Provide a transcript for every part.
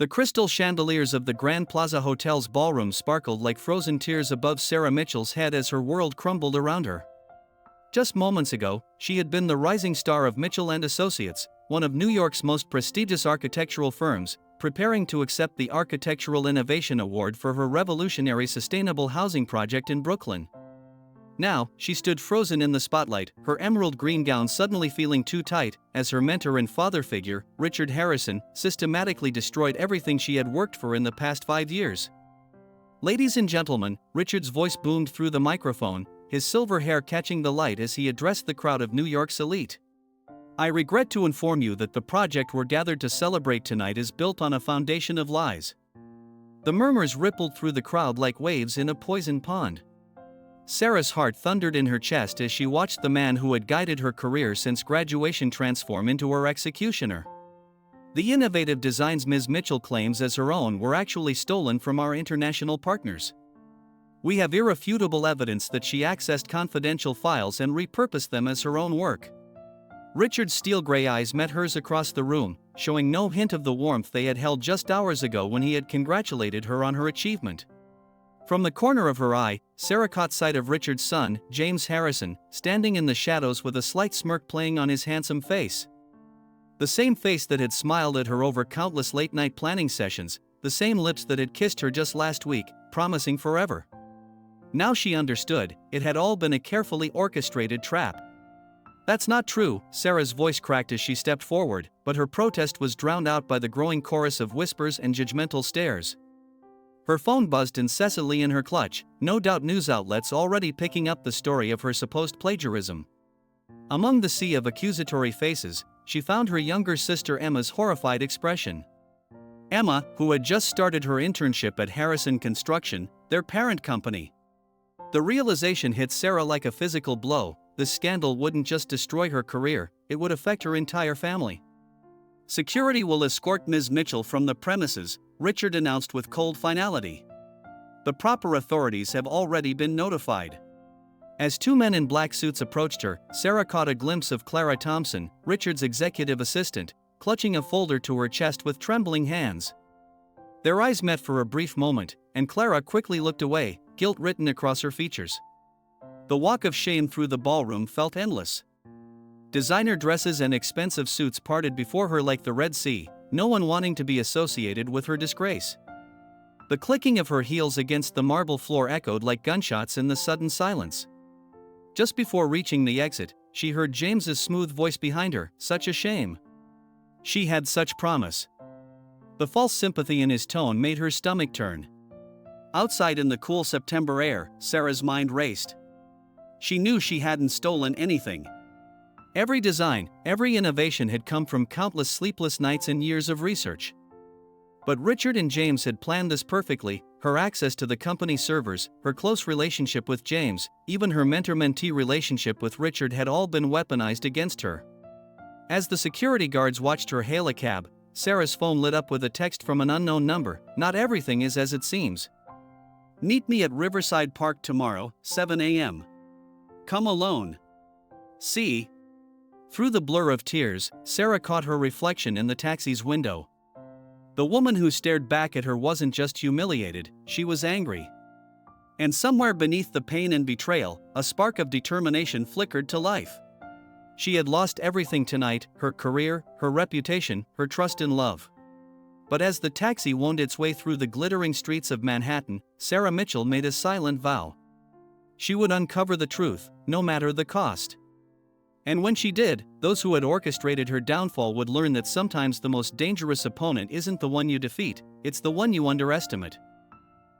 The crystal chandeliers of the Grand Plaza Hotel's ballroom sparkled like frozen tears above Sarah Mitchell's head as her world crumbled around her. Just moments ago, she had been the rising star of Mitchell & Associates, one of New York's most prestigious architectural firms, preparing to accept the Architectural Innovation Award for her revolutionary sustainable housing project in Brooklyn. Now, she stood frozen in the spotlight, her emerald green gown suddenly feeling too tight, as her mentor and father figure, Richard Harrison, systematically destroyed everything she had worked for in the past 5 years. "Ladies and gentlemen," Richard's voice boomed through the microphone, his silver hair catching the light as he addressed the crowd of New York's elite. "I regret to inform you that the project we're gathered to celebrate tonight is built on a foundation of lies." The murmurs rippled through the crowd like waves in a poisoned pond. Sarah's heart thundered in her chest as she watched the man who had guided her career since graduation transform into her executioner. The innovative designs Ms. Mitchell claims as her own were actually stolen from our international partners. "We have irrefutable evidence that she accessed confidential files and repurposed them as her own work." Richard's steel-gray eyes met hers across the room, showing no hint of the warmth they had held just hours ago when he had congratulated her on her achievement. From the corner of her eye, Sarah caught sight of Richard's son, James Harrison, standing in the shadows with a slight smirk playing on his handsome face. The same face that had smiled at her over countless late-night planning sessions, the same lips that had kissed her just last week, promising forever. Now she understood, it had all been a carefully orchestrated trap. "That's not true," Sarah's voice cracked as she stepped forward, but her protest was drowned out by the growing chorus of whispers and judgmental stares. Her phone buzzed incessantly in her clutch, no doubt news outlets already picking up the story of her supposed plagiarism. Among the sea of accusatory faces, she found her younger sister Emma's horrified expression. Emma, who had just started her internship at Harrison Construction, their parent company. The realization hit Sarah like a physical blow. This scandal wouldn't just destroy her career, it would affect her entire family. "Security will escort Ms. Mitchell from the premises," Richard announced with cold finality. "The proper authorities have already been notified." As two men in black suits approached her, Sarah caught a glimpse of Clara Thompson, Richard's executive assistant, clutching a folder to her chest with trembling hands. Their eyes met for a brief moment, and Clara quickly looked away, guilt written across her features. The walk of shame through the ballroom felt endless. Designer dresses and expensive suits parted before her like the Red Sea, no one wanting to be associated with her disgrace. The clicking of her heels against the marble floor echoed like gunshots in the sudden silence. Just before reaching the exit, she heard James's smooth voice behind her, "Such a shame. She had such promise." The false sympathy in his tone made her stomach turn. Outside in the cool September air, Sarah's mind raced. She knew she hadn't stolen anything. Every design, every innovation had come from countless sleepless nights and years of research. But Richard and James had planned this perfectly. Her access to the company servers, her close relationship with James, even her mentor-mentee relationship with Richard had all been weaponized against her. As the security guards watched her hail a cab, Sarah's phone lit up with a text from an unknown number. "Not everything is as it seems. Meet me at Riverside Park tomorrow, 7 a.m. Come alone. See." Through the blur of tears, Sarah caught her reflection in the taxi's window. The woman who stared back at her wasn't just humiliated, she was angry. And somewhere beneath the pain and betrayal, a spark of determination flickered to life. She had lost everything tonight, her career, her reputation, her trust in love. But as the taxi wound its way through the glittering streets of Manhattan, Sarah Mitchell made a silent vow. She would uncover the truth, no matter the cost. And when she did, those who had orchestrated her downfall would learn that sometimes the most dangerous opponent isn't the one you defeat, it's the one you underestimate.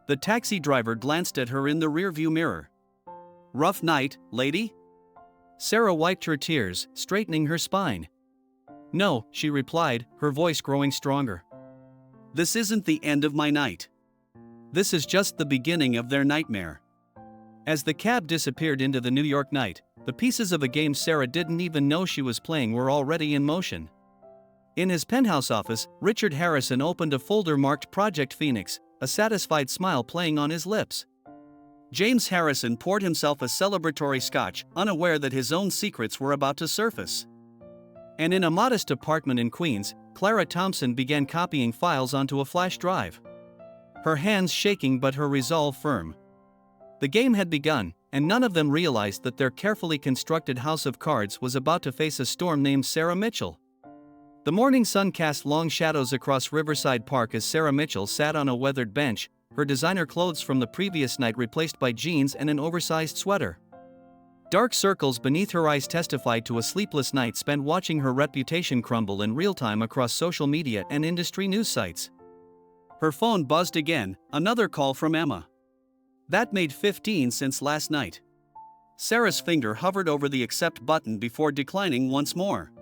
The taxi driver glanced at her in the rearview mirror. "Rough night, lady?" Sarah wiped her tears, straightening her spine. "No," she replied, her voice growing stronger. "This isn't the end of my night. This is just the beginning of their nightmare." As the cab disappeared into the New York night, the pieces of a game Sarah didn't even know she was playing were already in motion. In his penthouse office, Richard Harrison opened a folder marked Project Phoenix, a satisfied smile playing on his lips. James Harrison poured himself a celebratory scotch, unaware that his own secrets were about to surface. And in a modest apartment in Queens, Clara Thompson began copying files onto a flash drive. Her hands shaking but her resolve firm. The game had begun, and none of them realized that their carefully constructed house of cards was about to face a storm named Sarah Mitchell. The morning sun cast long shadows across Riverside Park as Sarah Mitchell sat on a weathered bench, her designer clothes from the previous night replaced by jeans and an oversized sweater. Dark circles beneath her eyes testified to a sleepless night spent watching her reputation crumble in real time across social media and industry news sites. Her phone buzzed again, another call from Emma. That made 15 since last night. Sarah's finger hovered over the accept button before declining once more.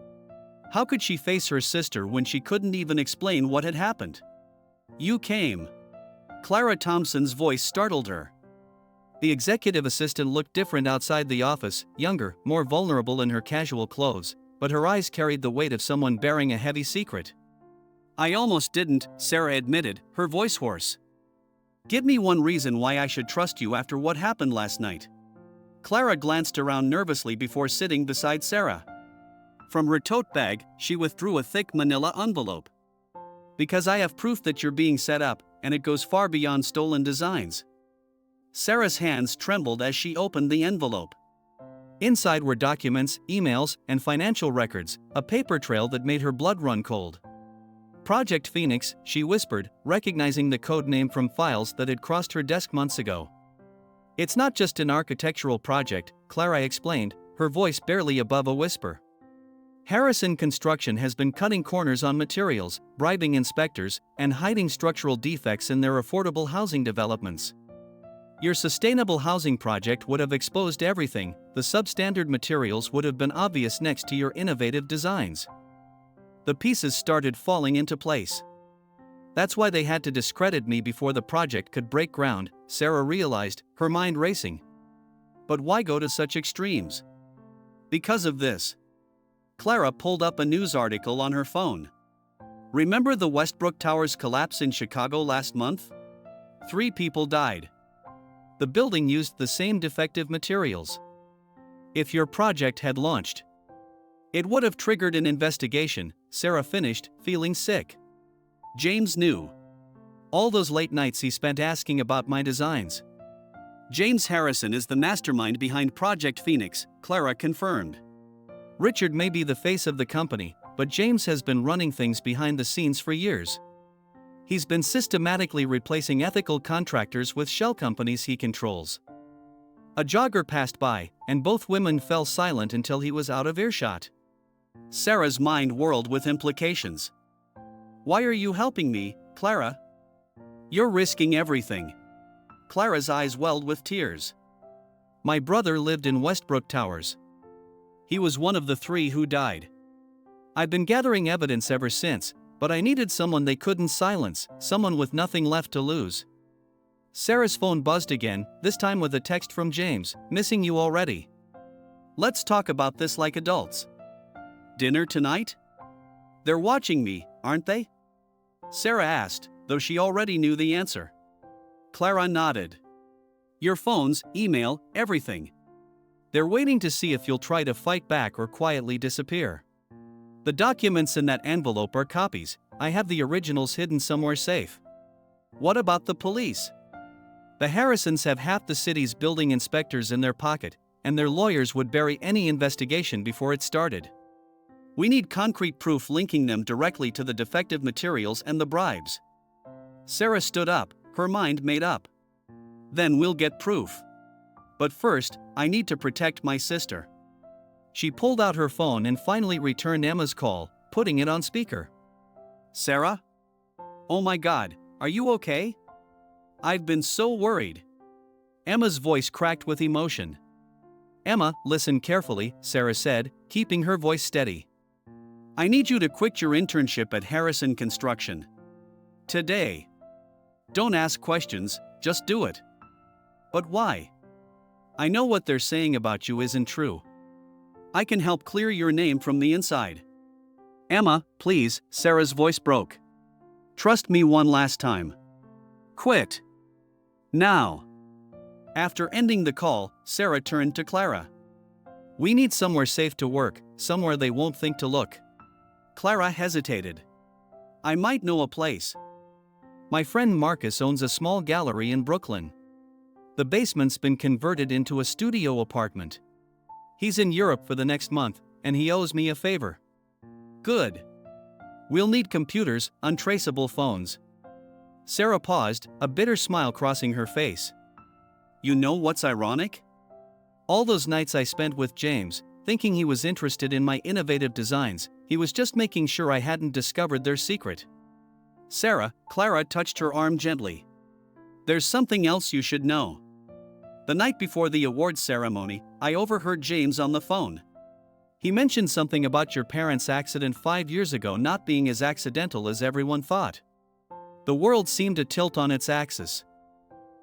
How could she face her sister when she couldn't even explain what had happened? You came. Clara Thompson's voice startled her. The executive assistant looked different outside the office, younger, more vulnerable in her casual clothes, but her eyes carried the weight of someone bearing a heavy secret. I almost didn't, Sarah admitted, her voice hoarse. Give me one reason why I should trust you after what happened last night. Clara glanced around nervously before sitting beside Sarah. From her tote bag, she withdrew a thick manila envelope. Because I have proof that you're being set up, and it goes far beyond stolen designs. Sarah's hands trembled as she opened the envelope. Inside were documents, emails, and financial records, a paper trail that made her blood run cold. Project Phoenix, she whispered, recognizing the code name from files that had crossed her desk months ago. It's not just an architectural project, Clara explained, her voice barely above a whisper. Harrison Construction has been cutting corners on materials, bribing inspectors, and hiding structural defects in their affordable housing developments. Your sustainable housing project would have exposed everything, the substandard materials would have been obvious next to your innovative designs. The pieces started falling into place. That's why they had to discredit me before the project could break ground, Sarah realized, her mind racing. But why go to such extremes? Because of this. Clara pulled up a news article on her phone. Remember the Westbrook Towers collapse in Chicago last month? 3 people died. The building used the same defective materials. If your project had launched, it would have triggered an investigation, Sarah finished, feeling sick. James knew. All those late nights he spent asking about my designs. James Harrison is the mastermind behind Project Phoenix, Clara confirmed. Richard may be the face of the company, but James has been running things behind the scenes for years. He's been systematically replacing ethical contractors with shell companies he controls. A jogger passed by, and both women fell silent until he was out of earshot. Sarah's mind whirled with implications. Why are you helping me, Clara? You're risking everything. Clara's eyes welled with tears. My brother lived in Westbrook Towers. He was one of the 3 who died. I've been gathering evidence ever since, but I needed someone they couldn't silence, someone with nothing left to lose. Sarah's phone buzzed again, this time with a text from James, missing you already. Let's talk about this like adults. Dinner tonight? They're watching me, aren't they? Sarah asked, though she already knew the answer. Clara nodded. Your phones, email, everything. They're waiting to see if you'll try to fight back or quietly disappear. The documents in that envelope are copies, I have the originals hidden somewhere safe. What about the police? The Harrisons have half the city's building inspectors in their pocket, and their lawyers would bury any investigation before it started. We need concrete proof linking them directly to the defective materials and the bribes. Sarah stood up, her mind made up. Then we'll get proof. But first, I need to protect my sister. She pulled out her phone and finally returned Emma's call, putting it on speaker. Sarah? Oh my God, are you okay? I've been so worried. Emma's voice cracked with emotion. Emma, listen carefully, Sarah said, keeping her voice steady. I need you to quit your internship at Harrison Construction. Today. Don't ask questions, just do it. But why? I know what they're saying about you isn't true. I can help clear your name from the inside. Emma, please, Sarah's voice broke. Trust me one last time. Quit. Now. After ending the call, Sarah turned to Clara. We need somewhere safe to work, somewhere they won't think to look. Clara hesitated. I might know a place. My friend Marcus owns a small gallery in Brooklyn. The basement's been converted into a studio apartment. He's in Europe for the next month, and he owes me a favor. Good. We'll need computers, untraceable phones. Sarah paused, a bitter smile crossing her face. You know what's ironic? All those nights I spent with James, thinking he was interested in my innovative designs, he was just making sure I hadn't discovered their secret. Sarah, Clara touched her arm gently. There's something else you should know. The night before the awards ceremony, I overheard James on the phone. He mentioned something about your parents' accident 5 years ago not being as accidental as everyone thought. The world seemed to tilt on its axis.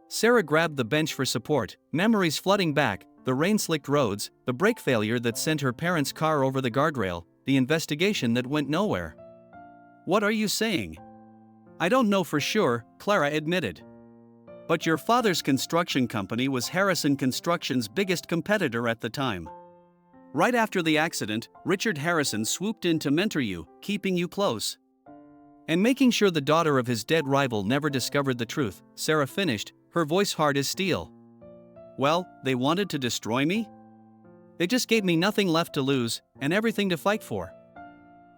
Sarah grabbed the bench for support, memories flooding back, the rain-slicked roads, the brake failure that sent her parents' car over the guardrail, the investigation that went nowhere. What are you saying? I don't know for sure, Clara admitted. But your father's construction company was Harrison Construction's biggest competitor at the time. Right after the accident, Richard Harrison swooped in to mentor you, keeping you close. And making sure the daughter of his dead rival never discovered the truth, Sarah finished, her voice hard as steel. Well, they wanted to destroy me? They just gave me nothing left to lose, and everything to fight for.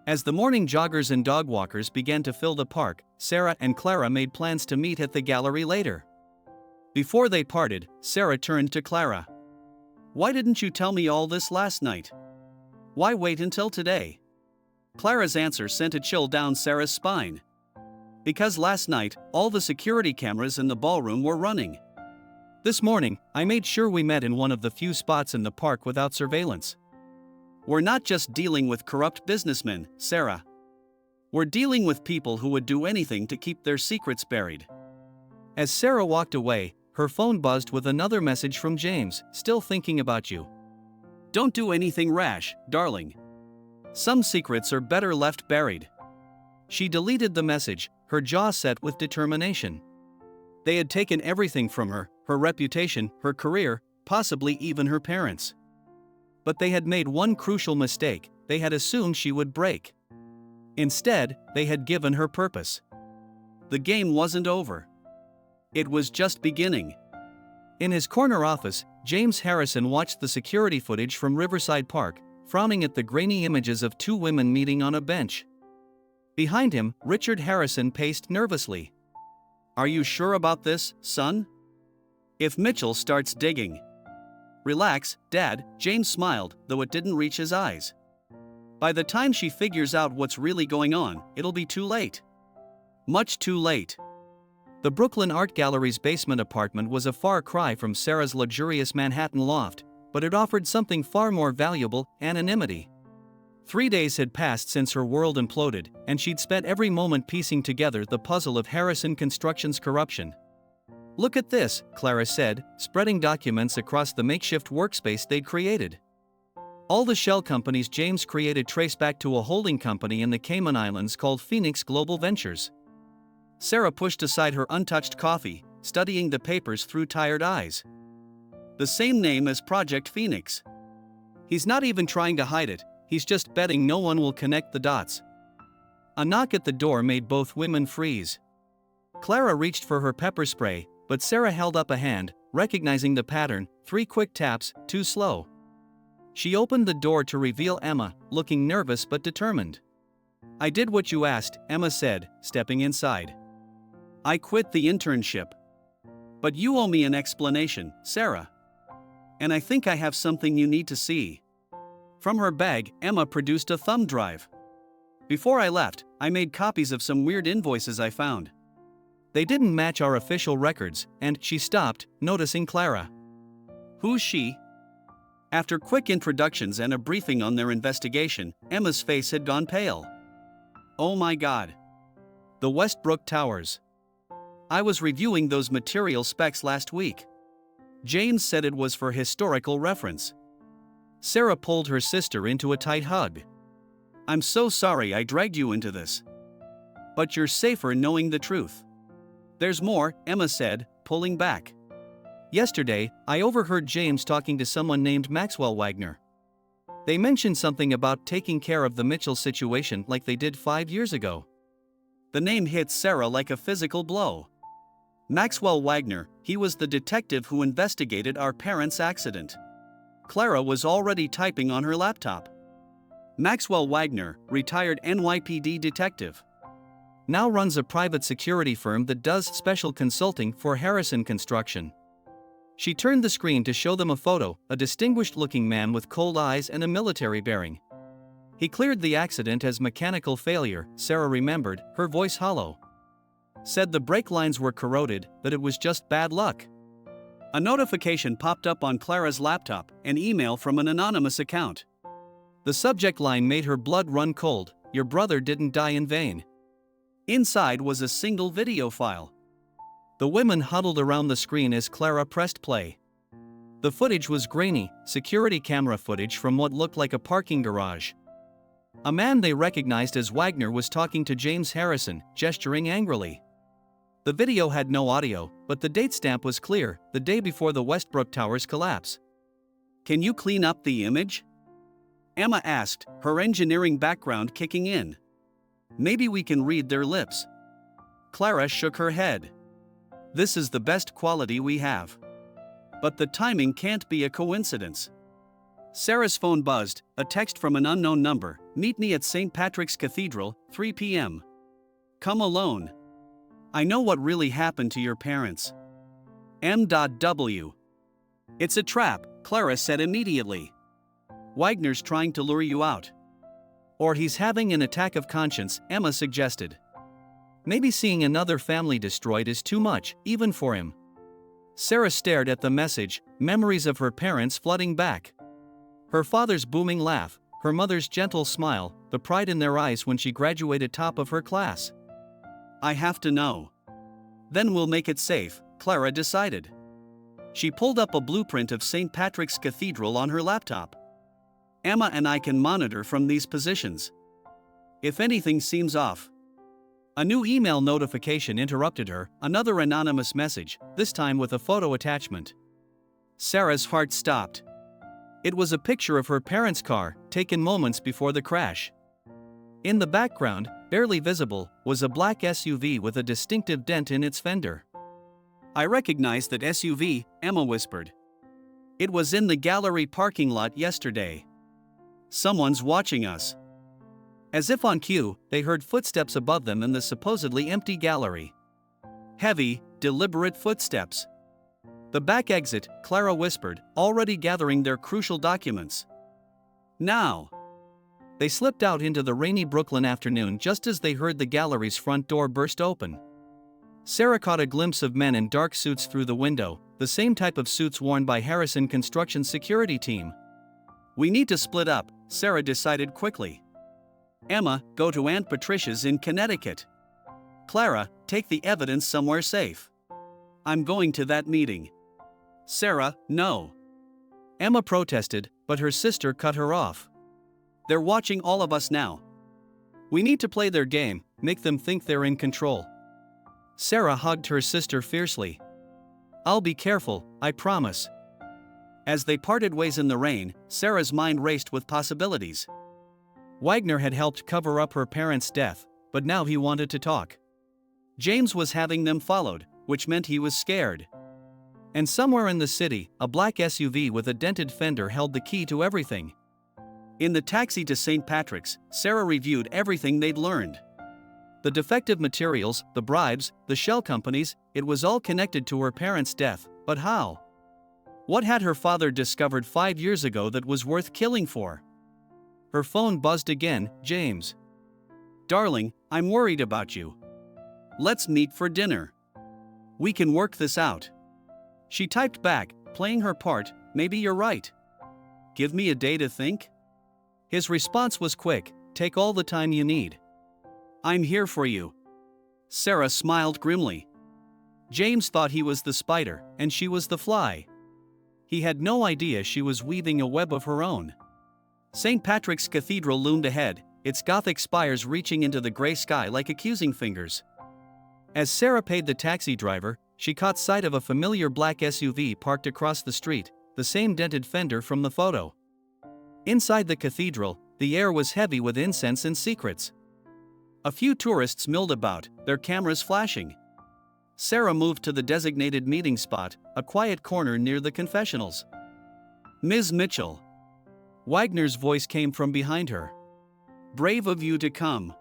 As the morning joggers and dog walkers began to fill the park, Sarah and Clara made plans to meet at the gallery later. Before they parted, Sarah turned to Clara. Why didn't you tell me all this last night? Why wait until today? Clara's answer sent a chill down Sarah's spine. Because last night, all the security cameras in the ballroom were running. This morning, I made sure we met in one of the few spots in the park without surveillance. We're not just dealing with corrupt businessmen, Sarah. We're dealing with people who would do anything to keep their secrets buried. As Sarah walked away, her phone buzzed with another message from James, still thinking about you. Don't do anything rash, darling. Some secrets are better left buried. She deleted the message, her jaw set with determination. They had taken everything from her, her reputation, her career, possibly even her parents. But they had made one crucial mistake, they had assumed she would break. Instead, they had given her purpose. The game wasn't over. It was just beginning. In his corner office, James Harrison watched the security footage from Riverside Park, frowning at the grainy images of two women meeting on a bench. Behind him, Richard Harrison paced nervously. Are you sure about this, son? If Mitchell starts digging. Relax, Dad, James smiled, though it didn't reach his eyes. By the time she figures out what's really going on, it'll be too late. Much too late. The Brooklyn Art Gallery's basement apartment was a far cry from Sarah's luxurious Manhattan loft, but it offered something far more valuable, anonymity. 3 days had passed since her world imploded, and she'd spent every moment piecing together the puzzle of Harrison Construction's corruption. Look at this, Clara said, spreading documents across the makeshift workspace they'd created. All the shell companies James created trace back to a holding company in the Cayman Islands called Phoenix Global Ventures. Sarah pushed aside her untouched coffee, studying the papers through tired eyes. The same name as Project Phoenix. He's not even trying to hide it, he's just betting no one will connect the dots. A knock at the door made both women freeze. Clara reached for her pepper spray, but Sarah held up a hand, recognizing the pattern, 3 quick taps, too slow. She opened the door to reveal Emma, looking nervous but determined. I did what you asked, Emma said, stepping inside. I quit the internship. But you owe me an explanation, Sarah. And I think I have something you need to see. From her bag, Emma produced a thumb drive. Before I left, I made copies of some weird invoices I found. They didn't match our official records, and she stopped, noticing Clara. Who's she? After quick introductions and a briefing on their investigation, Emma's face had gone pale. Oh my God. The Westbrook Towers. I was reviewing those material specs last week. James said it was for historical reference. Sarah pulled her sister into a tight hug. I'm so sorry I dragged you into this. But you're safer knowing the truth. There's more, Emma said, pulling back. Yesterday, I overheard James talking to someone named Maxwell Wagner. They mentioned something about taking care of the Mitchell situation like they did 5 years ago. The name hit Sarah like a physical blow. Maxwell Wagner, he was the detective who investigated our parents' accident. Clara was already typing on her laptop. Maxwell Wagner, retired NYPD detective. Now runs a private security firm that does special consulting for Harrison Construction. She turned the screen to show them a photo, a distinguished-looking man with cold eyes and a military bearing. He cleared the accident as mechanical failure, Sarah remembered, her voice hollow. Said the brake lines were corroded, that it was just bad luck. A notification popped up on Clara's laptop, an email from an anonymous account. The subject line made her blood run cold, "Your brother didn't die in vain." Inside was a single video file. The women huddled around the screen as Clara pressed play. The footage was grainy, security camera footage from what looked like a parking garage. A man they recognized as Wagner was talking to James Harrison, gesturing angrily. The video had no audio, but the date stamp was clear, the day before the Westbrook Towers collapse. "Can you clean up the image?" Emma asked, her engineering background kicking in. "Maybe we can read their lips." Clara shook her head. "This is the best quality we have. But the timing can't be a coincidence." Sarah's phone buzzed, a text from an unknown number, "Meet me at St. Patrick's Cathedral, 3 p.m. Come alone. I know what really happened to your parents. M.W. It's a trap, Clara said immediately. Wagner's trying to lure you out. Or he's having an attack of conscience, Emma suggested. Maybe seeing another family destroyed is too much, even for him. Sarah stared at the message, memories of her parents flooding back. Her father's booming laugh, her mother's gentle smile, the pride in their eyes when she graduated top of her class. I have to know. Then we'll make it safe, Clara decided. She pulled up a blueprint of St. Patrick's Cathedral on her laptop. Emma and I can monitor from these positions. If anything seems off. A new email notification interrupted her, another anonymous message, this time with a photo attachment. Sarah's heart stopped. It was a picture of her parents' car, taken moments before the crash. In the background, barely visible, was a black SUV with a distinctive dent in its fender. I recognized that SUV, Emma whispered. It was in the gallery parking lot yesterday. Someone's watching us. As if on cue, they heard footsteps above them in the supposedly empty gallery. Heavy, deliberate footsteps. The back exit, Clara whispered, already gathering their crucial documents. Now. They slipped out into the rainy Brooklyn afternoon just as they heard the gallery's front door burst open. Sarah caught a glimpse of men in dark suits through the window, the same type of suits worn by Harrison Construction's security team. We need to split up, Sarah decided quickly. Emma, go to Aunt Patricia's in Connecticut. Clara, take the evidence somewhere safe. I'm going to that meeting. Sarah, no. Emma protested, but her sister cut her off. They're watching all of us now. We need to play their game, make them think they're in control. Sarah hugged her sister fiercely. I'll be careful, I promise. As they parted ways in the rain, Sarah's mind raced with possibilities. Wagner had helped cover up her parents' death, but now he wanted to talk. James was having them followed, which meant he was scared. And somewhere in the city, a black SUV with a dented fender held the key to everything. In the taxi to St. Patrick's, Sarah reviewed everything they'd learned. The defective materials, the bribes, the shell companies, it was all connected to her parents' death, but how? What had her father discovered 5 years ago that was worth killing for? Her phone buzzed again, James. Darling, I'm worried about you. Let's meet for dinner. We can work this out. She typed back, playing her part, maybe you're right. Give me a day to think? His response was quick, take all the time you need. I'm here for you. Sarah smiled grimly. James thought he was the spider, and she was the fly. He had no idea she was weaving a web of her own. St. Patrick's Cathedral loomed ahead, its Gothic spires reaching into the gray sky like accusing fingers. As Sarah paid the taxi driver, she caught sight of a familiar black SUV parked across the street, the same dented fender from the photo. Inside the cathedral, the air was heavy with incense and secrets. A few tourists milled about, their cameras flashing. Sarah moved to the designated meeting spot, a quiet corner near the confessionals. "Ms. Mitchell." Wagner's voice came from behind her. "Brave of you to come."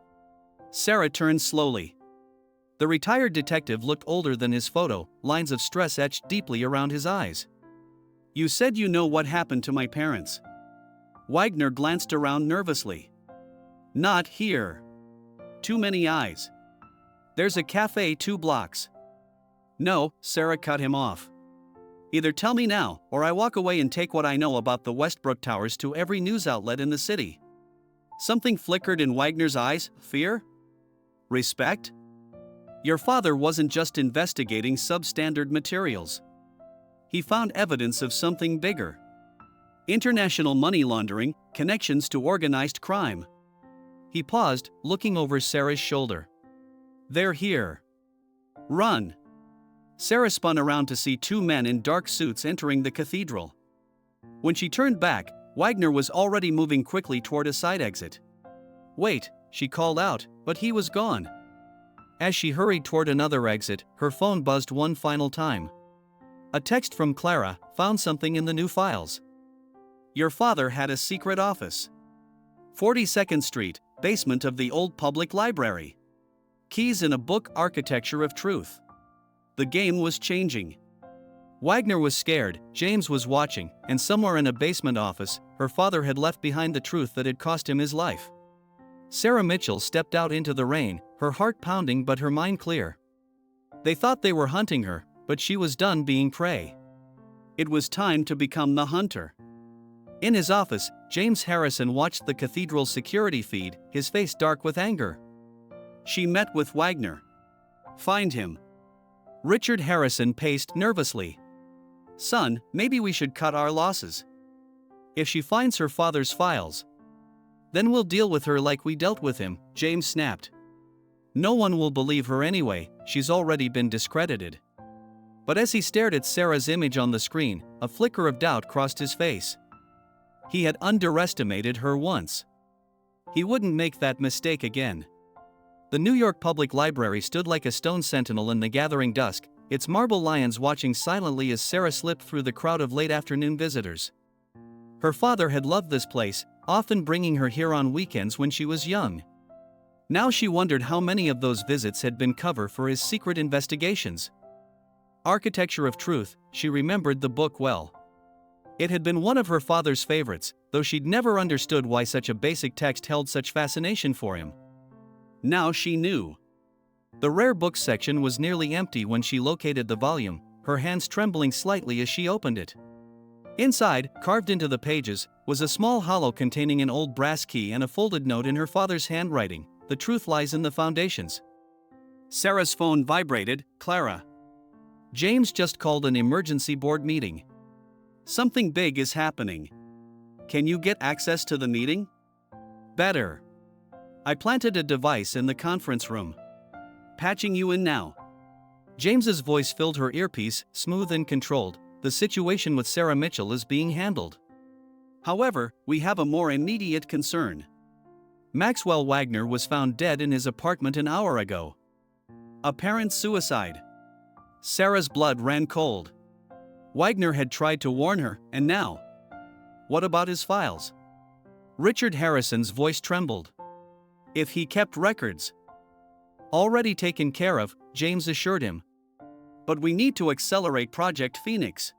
Sarah turned slowly. The retired detective looked older than his photo, lines of stress etched deeply around his eyes. "You said you know what happened to my parents." Wagner glanced around nervously. "Not here. Too many eyes. There's a cafe 2 blocks." "No," Sarah cut him off. "Either tell me now, or I walk away and take what I know about the Westbrook Towers to every news outlet in the city." Something flickered in Wagner's eyes. Fear? Respect? "Your father wasn't just investigating substandard materials. He found evidence of something bigger. International money laundering, connections to organized crime." He paused, looking over Sarah's shoulder. "They're here. Run." Sarah spun around to see 2 men in dark suits entering the cathedral. When she turned back, Wagner was already moving quickly toward a side exit. "Wait," she called out, but he was gone. As she hurried toward another exit, her phone buzzed one final time. A text from Clara, "Found something in the new files. Your father had a secret office. 42nd Street, basement of the old public library. Keys in a book, Architecture of Truth." The game was changing. Wagner was scared, James was watching, and somewhere in a basement office, her father had left behind the truth that had cost him his life. Sarah Mitchell stepped out into the rain, her heart pounding but her mind clear. They thought they were hunting her, but she was done being prey. It was time to become the hunter. In his office, James Harrison watched the cathedral's security feed, his face dark with anger. She met with Wagner. "Find him." Richard Harrison paced nervously. "Son, maybe we should cut our losses. If she finds her father's files, then we'll deal with her like we dealt with him," James snapped. "No one will believe her anyway, she's already been discredited." But as he stared at Sarah's image on the screen, a flicker of doubt crossed his face. He had underestimated her once. He wouldn't make that mistake again. The New York Public Library stood like a stone sentinel in the gathering dusk, its marble lions watching silently as Sarah slipped through the crowd of late-afternoon visitors. Her father had loved this place, often bringing her here on weekends when she was young. Now she wondered how many of those visits had been cover for his secret investigations. Architecture of Truth, she remembered the book well. It had been one of her father's favorites, though she'd never understood why such a basic text held such fascination for him. Now she knew. The rare books section was nearly empty when she located the volume, her hands trembling slightly as she opened it. Inside, carved into the pages, was a small hollow containing an old brass key and a folded note in her father's handwriting. "The truth lies in the foundations." Sarah's phone vibrated. "Clara. James just called an emergency board meeting. Something big is happening. Can you get access to the meeting?" "Better. I planted a device in the conference room. Patching you in now." James's voice filled her earpiece, smooth and controlled. "The situation with Sarah Mitchell is being handled. However, we have a more immediate concern. Maxwell Wagner was found dead in his apartment an hour ago. Apparent suicide." Sarah's blood ran cold. Wagner had tried to warn her, and now? What about his files? Richard Harrison's voice trembled. "If he kept records." "Already taken care of," James assured him. "But we need to accelerate Project Phoenix.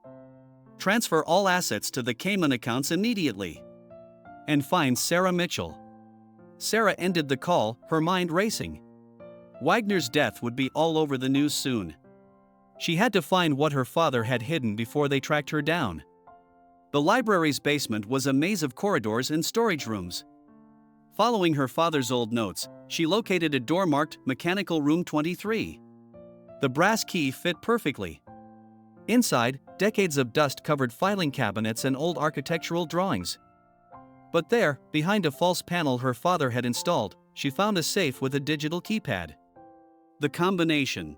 Transfer all assets to the Cayman accounts immediately. And find Sarah Mitchell." Sarah ended the call, her mind racing. Wagner's death would be all over the news soon. She had to find what her father had hidden before they tracked her down. The library's basement was a maze of corridors and storage rooms. Following her father's old notes, she located a door marked Mechanical Room 23. The brass key fit perfectly. Inside, decades of dust-covered filing cabinets and old architectural drawings. But there, behind a false panel her father had installed, she found a safe with a digital keypad. The combination.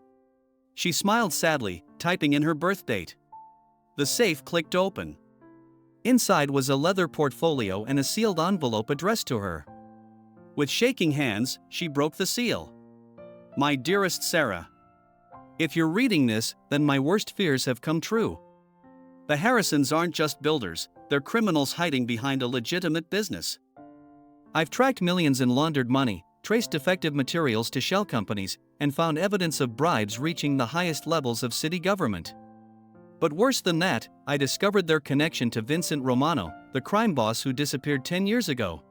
She smiled sadly, typing in her birth date. The safe clicked open. Inside was a leather portfolio and a sealed envelope addressed to her. With shaking hands, she broke the seal. "My dearest Sarah, if you're reading this, then my worst fears have come true. The Harrisons aren't just builders, they're criminals hiding behind a legitimate business. I've tracked millions in laundered money, traced defective materials to shell companies, and found evidence of bribes reaching the highest levels of city government. But worse than that, I discovered their connection to Vincent Romano, the crime boss who disappeared 10 years ago.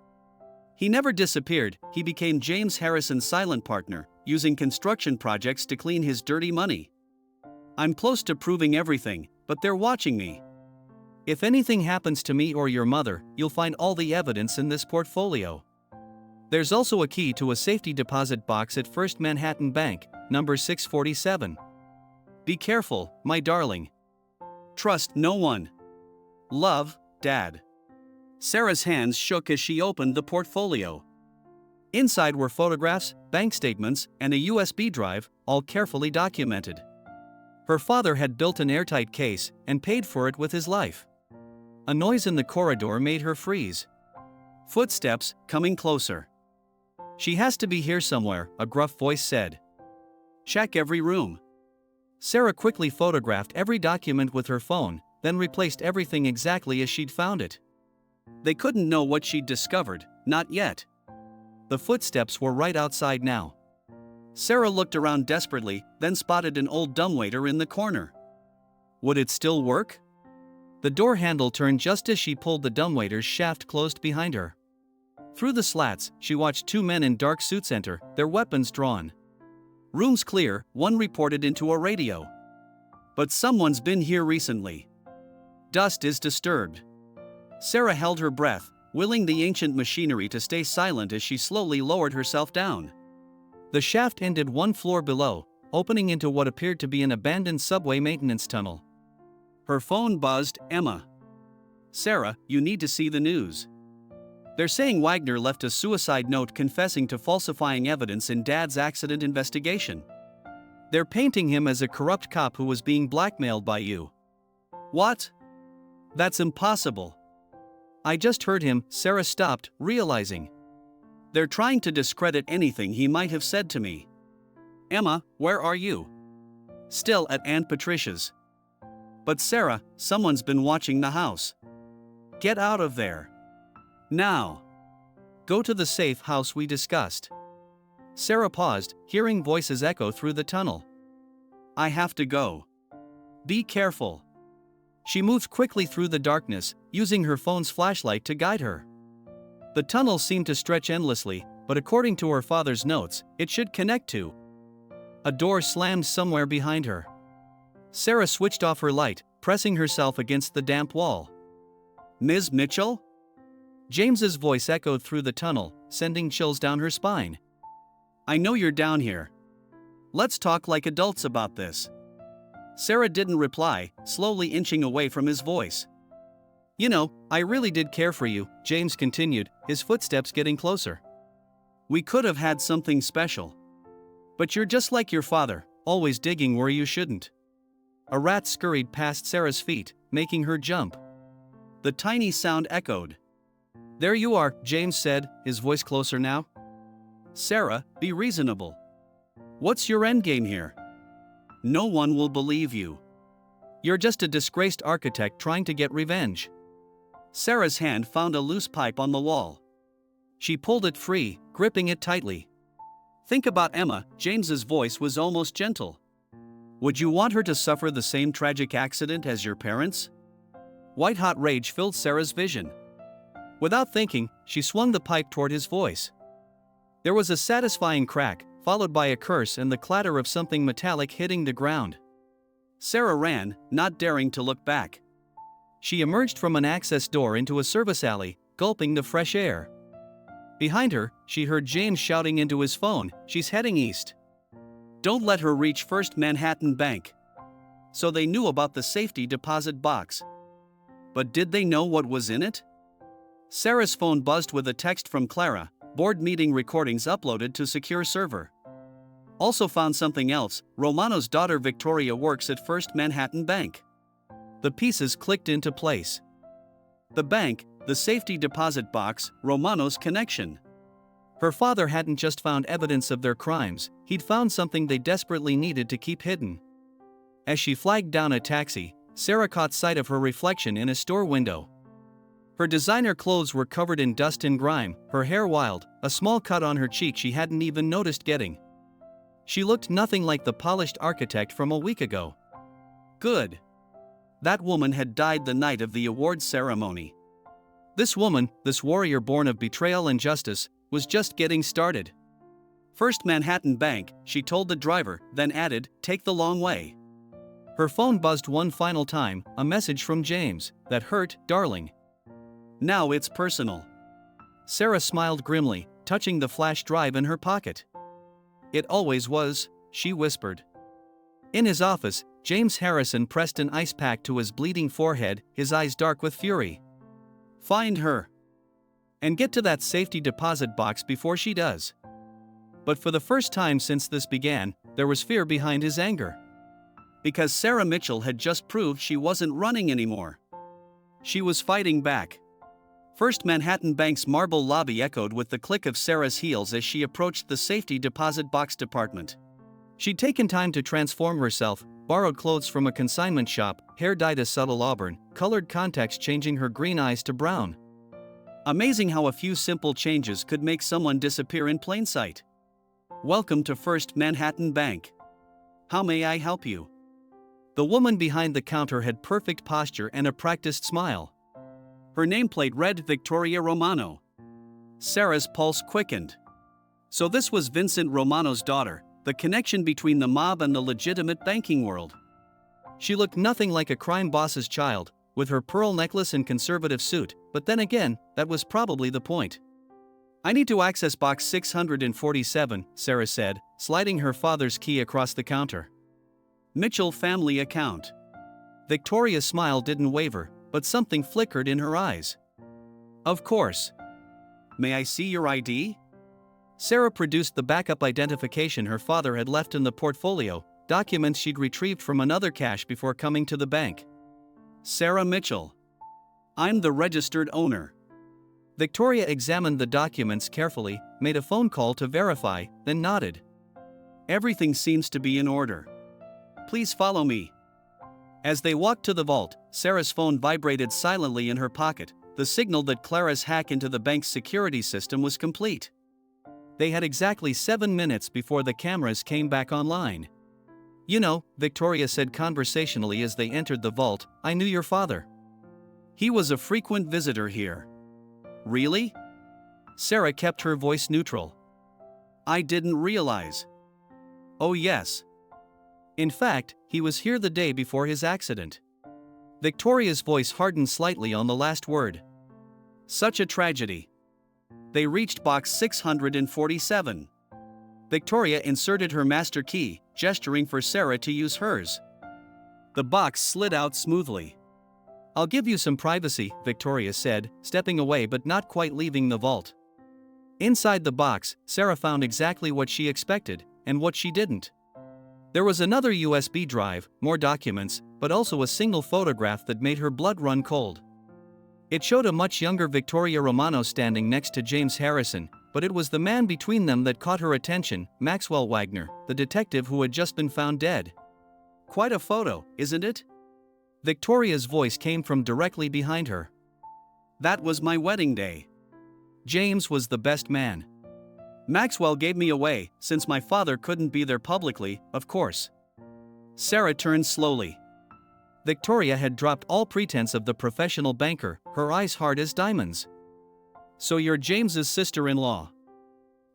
He never disappeared, he became James Harrison's silent partner, using construction projects to clean his dirty money. I'm close to proving everything, but they're watching me. If anything happens to me or your mother, you'll find all the evidence in this portfolio. There's also a key to a safety deposit box at First Manhattan Bank, number 647. Be careful, my darling. Trust no one. Love, Dad." Sarah's hands shook as she opened the portfolio. Inside were photographs, bank statements, and a USB drive, all carefully documented. Her father had built an airtight case and paid for it with his life. A noise in the corridor made her freeze. Footsteps, coming closer. "She has to be here somewhere," a gruff voice said. "Check every room." Sarah quickly photographed every document with her phone, then replaced everything exactly as she'd found it. They couldn't know what she'd discovered, not yet. The footsteps were right outside now. Sarah looked around desperately, then spotted an old dumbwaiter in the corner. Would it still work? The door handle turned just as she pulled the dumbwaiter's shaft closed behind her. Through the slats, she watched two men in dark suits enter, their weapons drawn. "Room's clear," one reported into a radio. "But someone's been here recently. Dust is disturbed." Sarah held her breath, willing the ancient machinery to stay silent as she slowly lowered herself down. The shaft ended one floor below, opening into what appeared to be an abandoned subway maintenance tunnel. Her phone buzzed. "Emma. Sarah, you need to see the news. They're saying Wagner left a suicide note confessing to falsifying evidence in Dad's accident investigation. They're painting him as a corrupt cop who was being blackmailed by you." "What? That's impossible." "I just heard him." Sarah stopped, realizing. "They're trying to discredit anything he might have said to me." "Emma, where are you?" "Still at Aunt Patricia's." "But Sarah, someone's been watching the house." "Get out of there. Now. Go to the safe house we discussed." Sarah paused, hearing voices echo through the tunnel. "I have to go. Be careful." She moved quickly through the darkness, using her phone's flashlight to guide her. The tunnel seemed to stretch endlessly, but according to her father's notes, it should connect to. A door slammed somewhere behind her. Sarah switched off her light, pressing herself against the damp wall. "Ms. Mitchell?" James's voice echoed through the tunnel, sending chills down her spine. "I know you're down here. Let's talk like adults about this." Sarah didn't reply, slowly inching away from his voice. "You know, I really did care for you," James continued, his footsteps getting closer. "We could have had something special. But you're just like your father, always digging where you shouldn't." A rat scurried past Sarah's feet, making her jump. The tiny sound echoed. "There you are," James said, his voice closer now. "Sarah, be reasonable. What's your endgame here? No one will believe you. You're just a disgraced architect trying to get revenge." Sarah's hand found a loose pipe on the wall. She pulled it free, gripping it tightly. "Think about Emma," James's voice was almost gentle. "Would you want her to suffer the same tragic accident as your parents?" White-hot rage filled Sarah's vision. Without thinking, she swung the pipe toward his voice. There was a satisfying crack, followed by a curse and the clatter of something metallic hitting the ground. Sarah ran, not daring to look back. She emerged from an access door into a service alley, gulping the fresh air. Behind her, she heard James shouting into his phone, "She's heading east. Don't let her reach First Manhattan Bank." So they knew about the safety deposit box. But did they know what was in it? Sarah's phone buzzed with a text from Clara, "Board meeting recordings uploaded to secure server." Also found something else, Romano's daughter Victoria works at First Manhattan Bank. The pieces clicked into place. The bank, the safety deposit box, Romano's connection. Her father hadn't just found evidence of their crimes, he'd found something they desperately needed to keep hidden. As she flagged down a taxi, Sarah caught sight of her reflection in a store window. Her designer clothes were covered in dust and grime, her hair wild, a small cut on her cheek she hadn't even noticed getting. She looked nothing like the polished architect from a week ago. Good. That woman had died the night of the awards ceremony. This woman, this warrior born of betrayal and justice, was just getting started. First Manhattan Bank, she told the driver, then added, take the long way. Her phone buzzed one final time, a message from James. That hurt, darling. Now it's personal. Sarah smiled grimly, touching the flash drive in her pocket. It always was, she whispered. In his office, James Harrison pressed an ice pack to his bleeding forehead, his eyes dark with fury. Find her. And get to that safety deposit box before she does. But for the first time since this began, there was fear behind his anger. Because Sarah Mitchell had just proved she wasn't running anymore. She was fighting back. First Manhattan Bank's marble lobby echoed with the click of Sarah's heels as she approached the safety deposit box department. She'd taken time to transform herself, borrowed clothes from a consignment shop, hair dyed a subtle auburn, colored contacts changing her green eyes to brown. Amazing how a few simple changes could make someone disappear in plain sight. Welcome to First Manhattan Bank. How may I help you? The woman behind the counter had perfect posture and a practiced smile. Her nameplate read Victoria Romano. Sarah's pulse quickened. So this was Vincent Romano's daughter, the connection between the mob and the legitimate banking world. She looked nothing like a crime boss's child, with her pearl necklace and conservative suit, but then again, that was probably the point. I need to access box 647, Sarah said, sliding her father's key across the counter. Mitchell family account. Victoria's smile didn't waver, but something flickered in her eyes. Of course. May I see your ID? Sarah produced the backup identification her father had left in the portfolio, documents she'd retrieved from another cache before coming to the bank. Sarah Mitchell. I'm the registered owner. Victoria examined the documents carefully, made a phone call to verify, then nodded. Everything seems to be in order. Please follow me. As they walked to the vault, Sarah's phone vibrated silently in her pocket, the signal that Clara's hack into the bank's security system was complete. They had exactly 7 minutes before the cameras came back online. You know, Victoria said conversationally as they entered the vault, I knew your father. He was a frequent visitor here. Really? Sarah kept her voice neutral. I didn't realize. Oh yes. In fact, he was here the day before his accident. Victoria's voice hardened slightly on the last word. Such a tragedy. They reached box 647. Victoria inserted her master key, gesturing for Sarah to use hers. The box slid out smoothly. I'll give you some privacy, Victoria said, stepping away but not quite leaving the vault. Inside the box, Sarah found exactly what she expected, and what she didn't. There was another USB drive, more documents, but also a single photograph that made her blood run cold. It showed a much younger Victoria Romano standing next to James Harrison, but it was the man between them that caught her attention, Maxwell Wagner, the detective who had just been found dead. Quite a photo, isn't it? Victoria's voice came from directly behind her. That was my wedding day. James was the best man. Maxwell gave me away, since my father couldn't be there publicly, of course. Sarah turned slowly. Victoria had dropped all pretense of the professional banker, her eyes hard as diamonds. So you're James's sister-in-law.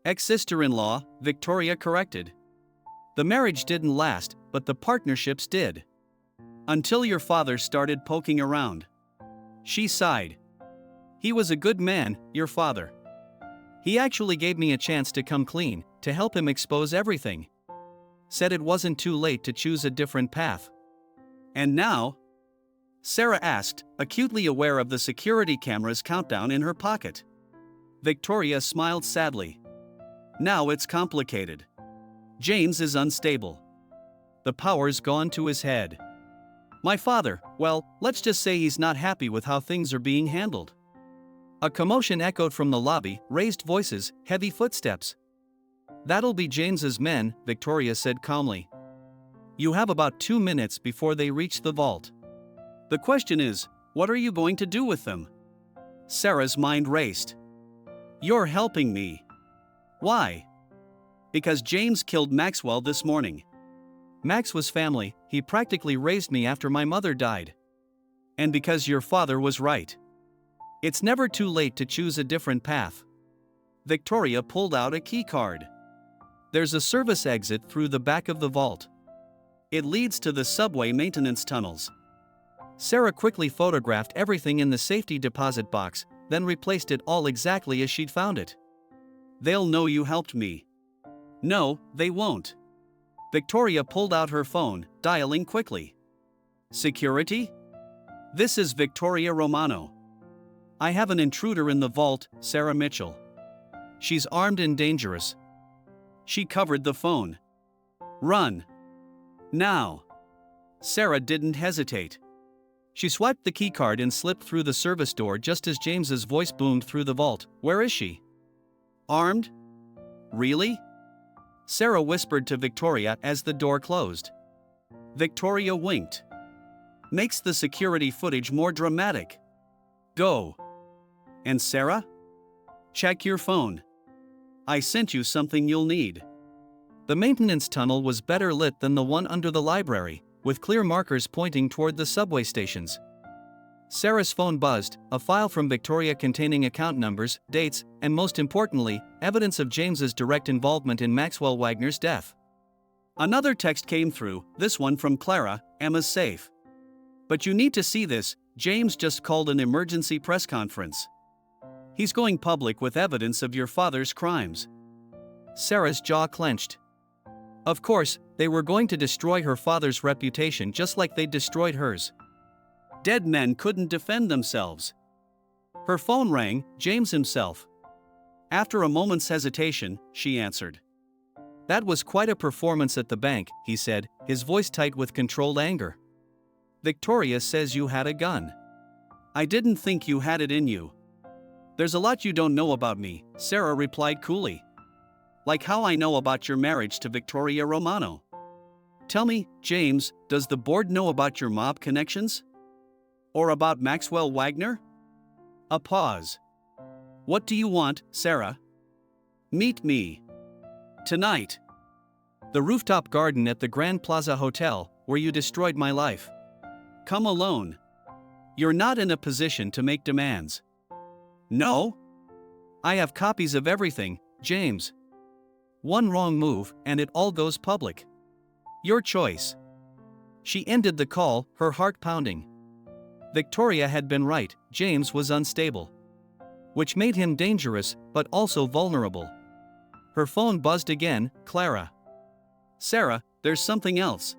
Ex-sister-in-law, Victoria corrected. The marriage didn't last, but the partnerships did. Until your father started poking around. She sighed. He was a good man, your father. He actually gave me a chance to come clean, to help him expose everything. Said it wasn't too late to choose a different path. And now? Sarah asked, acutely aware of the security camera's countdown in her pocket. Victoria smiled sadly. Now it's complicated. James is unstable. The power's gone to his head. My father, well, let's just say he's not happy with how things are being handled. A commotion echoed from the lobby, raised voices, heavy footsteps. That'll be James's men, Victoria said calmly. You have about 2 minutes before they reach the vault. The question is, what are you going to do with them? Sarah's mind raced. You're helping me. Why? Because James killed Maxwell this morning. Max was family, he practically raised me after my mother died. And because your father was right. It's never too late to choose a different path. Victoria pulled out a key card. There's a service exit through the back of the vault. It leads to the subway maintenance tunnels. Sarah quickly photographed everything in the safety deposit box, then replaced it all exactly as she'd found it. They'll know you helped me. No, they won't. Victoria pulled out her phone, dialing quickly. Security? This is Victoria Romano. I have an intruder in the vault, Sarah Mitchell. She's armed and dangerous. She covered the phone. Run. Now. Sarah didn't hesitate. She swiped the keycard and slipped through the service door just as James's voice boomed through the vault. Where is she? Armed? Really? Sarah whispered to Victoria as the door closed. Victoria winked. Makes the security footage more dramatic. Go. And Sarah? Check your phone. I sent you something you'll need. The maintenance tunnel was better lit than the one under the library, with clear markers pointing toward the subway stations. Sarah's phone buzzed, a file from Victoria containing account numbers, dates, and most importantly, evidence of James's direct involvement in Maxwell Wagner's death. Another text came through, this one from Clara, Emma's safe. But you need to see this, James just called an emergency press conference. He's going public with evidence of your father's crimes. Sarah's jaw clenched. Of course, they were going to destroy her father's reputation just like they destroyed hers. Dead men couldn't defend themselves. Her phone rang, James himself. After a moment's hesitation, she answered. That was quite a performance at the bank, he said, his voice tight with controlled anger. Victoria says you had a gun. I didn't think you had it in you. There's a lot you don't know about me, Sarah replied coolly. Like how I know about your marriage to Victoria Romano. Tell me, James, does the board know about your mob connections? Or about Maxwell Wagner? A pause. What do you want, Sarah? Meet me. Tonight. The rooftop garden at the Grand Plaza Hotel, where you destroyed my life. Come alone. You're not in a position to make demands. No? I have copies of everything, James. One wrong move, and it all goes public. Your choice. She ended the call, her heart pounding. Victoria had been right, James was unstable. Which made him dangerous, but also vulnerable. Her phone buzzed again, Clara. Sarah, there's something else.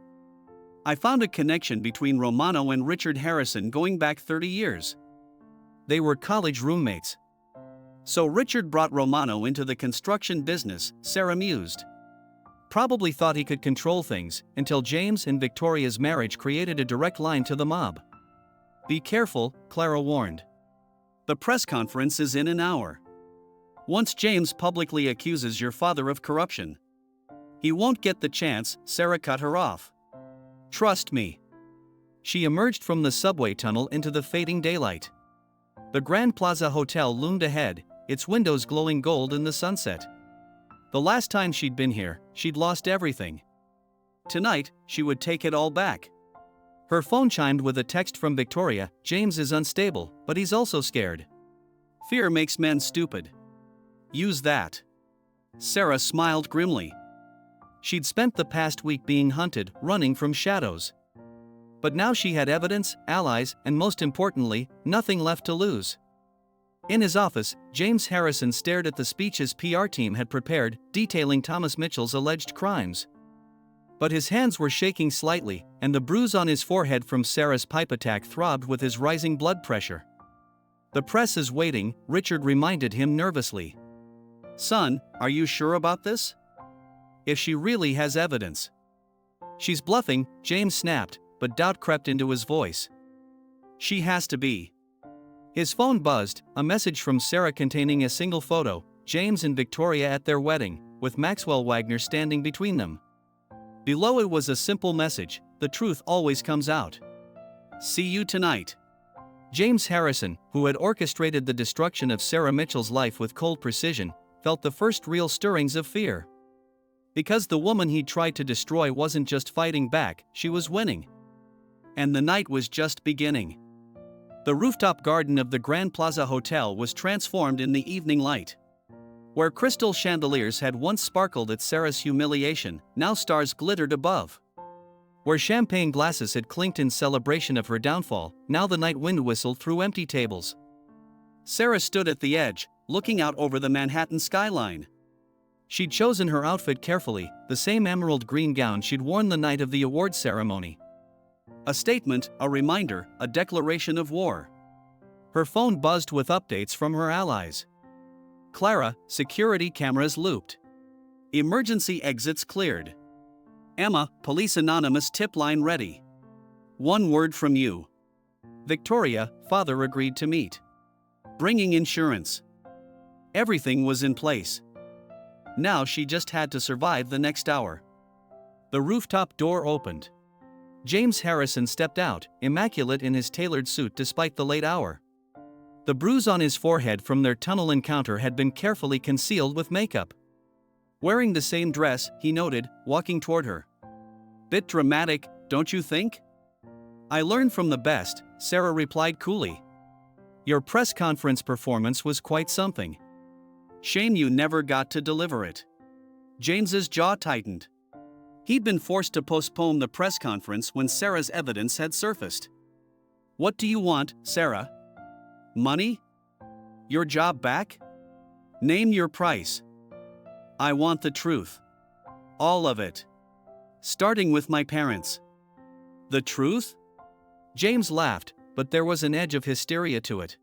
I found a connection between Romano and Richard Harrison going back 30 years. They were college roommates. So Richard brought Romano into the construction business, Sarah mused. Probably thought he could control things, until James and Victoria's marriage created a direct line to the mob. Be careful, Clara warned. The press conference is in an hour. Once James publicly accuses your father of corruption, he won't get the chance, Sarah cut her off. Trust me. She emerged from the subway tunnel into the fading daylight. The Grand Plaza Hotel loomed ahead, its windows glowing gold in the sunset. The last time she'd been here, she'd lost everything. Tonight, she would take it all back. Her phone chimed with a text from Victoria. James is unstable, but he's also scared. Fear makes men stupid. Use that. Sarah smiled grimly. She'd spent the past week being hunted, running from shadows. But now she had evidence, allies, and most importantly, nothing left to lose. In his office, James Harrison stared at the speech his PR team had prepared, detailing Thomas Mitchell's alleged crimes. But his hands were shaking slightly, and the bruise on his forehead from Sarah's pipe attack throbbed with his rising blood pressure. The press is waiting, Richard reminded him nervously. Son, are you sure about this? If she really has evidence. She's bluffing, James snapped, but doubt crept into his voice. She has to be. His phone buzzed, a message from Sarah containing a single photo, James and Victoria at their wedding, with Maxwell Wagner standing between them. Below it was a simple message: the truth always comes out. See you tonight. James Harrison, who had orchestrated the destruction of Sarah Mitchell's life with cold precision, felt the first real stirrings of fear. Because the woman he tried to destroy wasn't just fighting back, she was winning. And the night was just beginning. The rooftop garden of the Grand Plaza Hotel was transformed in the evening light. Where crystal chandeliers had once sparkled at Sarah's humiliation, now stars glittered above. Where champagne glasses had clinked in celebration of her downfall, now the night wind whistled through empty tables. Sarah stood at the edge, looking out over the Manhattan skyline. She'd chosen her outfit carefully, the same emerald green gown she'd worn the night of the awards ceremony. A statement, a reminder, a declaration of war. Her phone buzzed with updates from her allies. Clara, security cameras looped. Emergency exits cleared. Emma, Police Anonymous tip line ready. One word from you. Victoria, father agreed to meet. Bringing insurance. Everything was in place. Now she just had to survive the next hour. The rooftop door opened. James Harrison stepped out, immaculate in his tailored suit despite the late hour. The bruise on his forehead from their tunnel encounter had been carefully concealed with makeup. Wearing the same dress, he noted, walking toward her. Bit dramatic, don't you think? I learned from the best, Sarah replied coolly. Your press conference performance was quite something. Shame you never got to deliver it. James's jaw tightened. He'd been forced to postpone the press conference when Sarah's evidence had surfaced. What do you want, Sarah? Money? Your job back? Name your price. I want the truth. All of it. Starting with my parents. The truth? James laughed, but there was an edge of hysteria to it.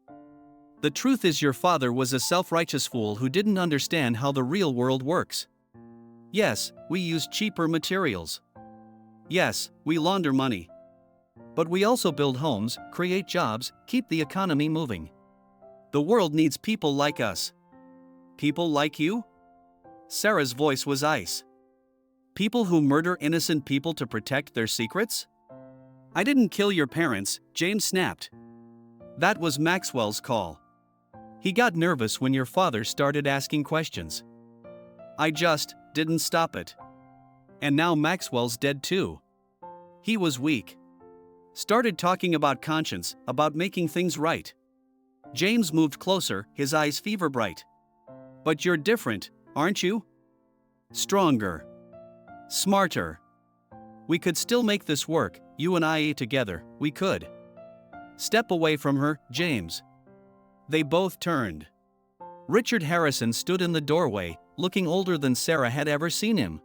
The truth is your father was a self-righteous fool who didn't understand how the real world works. Yes, we use cheaper materials. Yes, we launder money. But we also build homes, create jobs, keep the economy moving. The world needs people like us. People like you? Sarah's voice was ice. People who murder innocent people to protect their secrets? I didn't kill your parents, James snapped. That was Maxwell's call. He got nervous when your father started asking questions. I just didn't stop it. And now Maxwell's dead too. He was weak. Started talking about conscience, about making things right. James moved closer, his eyes fever bright. But you're different, aren't you? Stronger. Smarter. We could still make this work, you and I together, we could. Step away from her, James. They both turned. Richard Harrison stood in the doorway, looking older than Sarah had ever seen him.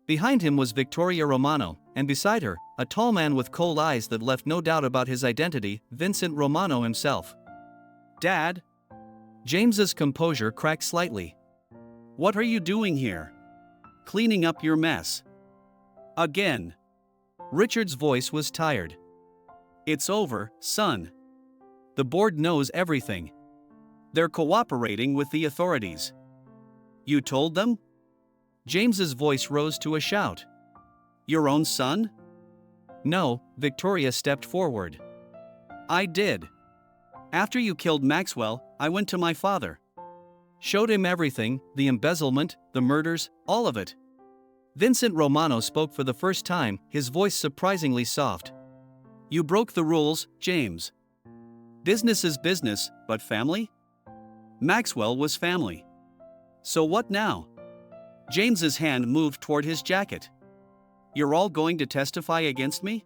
Behind him was Victoria Romano, and beside her, a tall man with cold eyes that left no doubt about his identity, Vincent Romano himself. Dad? James's composure cracked slightly. What are you doing here? Cleaning up your mess. Again. Richard's voice was tired. It's over, son. The board knows everything. They're cooperating with the authorities. You told them? James's voice rose to a shout. Your own son? No, Victoria stepped forward. I did. After you killed Maxwell, I went to my father. Showed him everything, the embezzlement, the murders, all of it. Vincent Romano spoke for the first time, his voice surprisingly soft. You broke the rules, James. Business is business, but family? Maxwell was family. So what now? James's hand moved toward his jacket. You're all going to testify against me?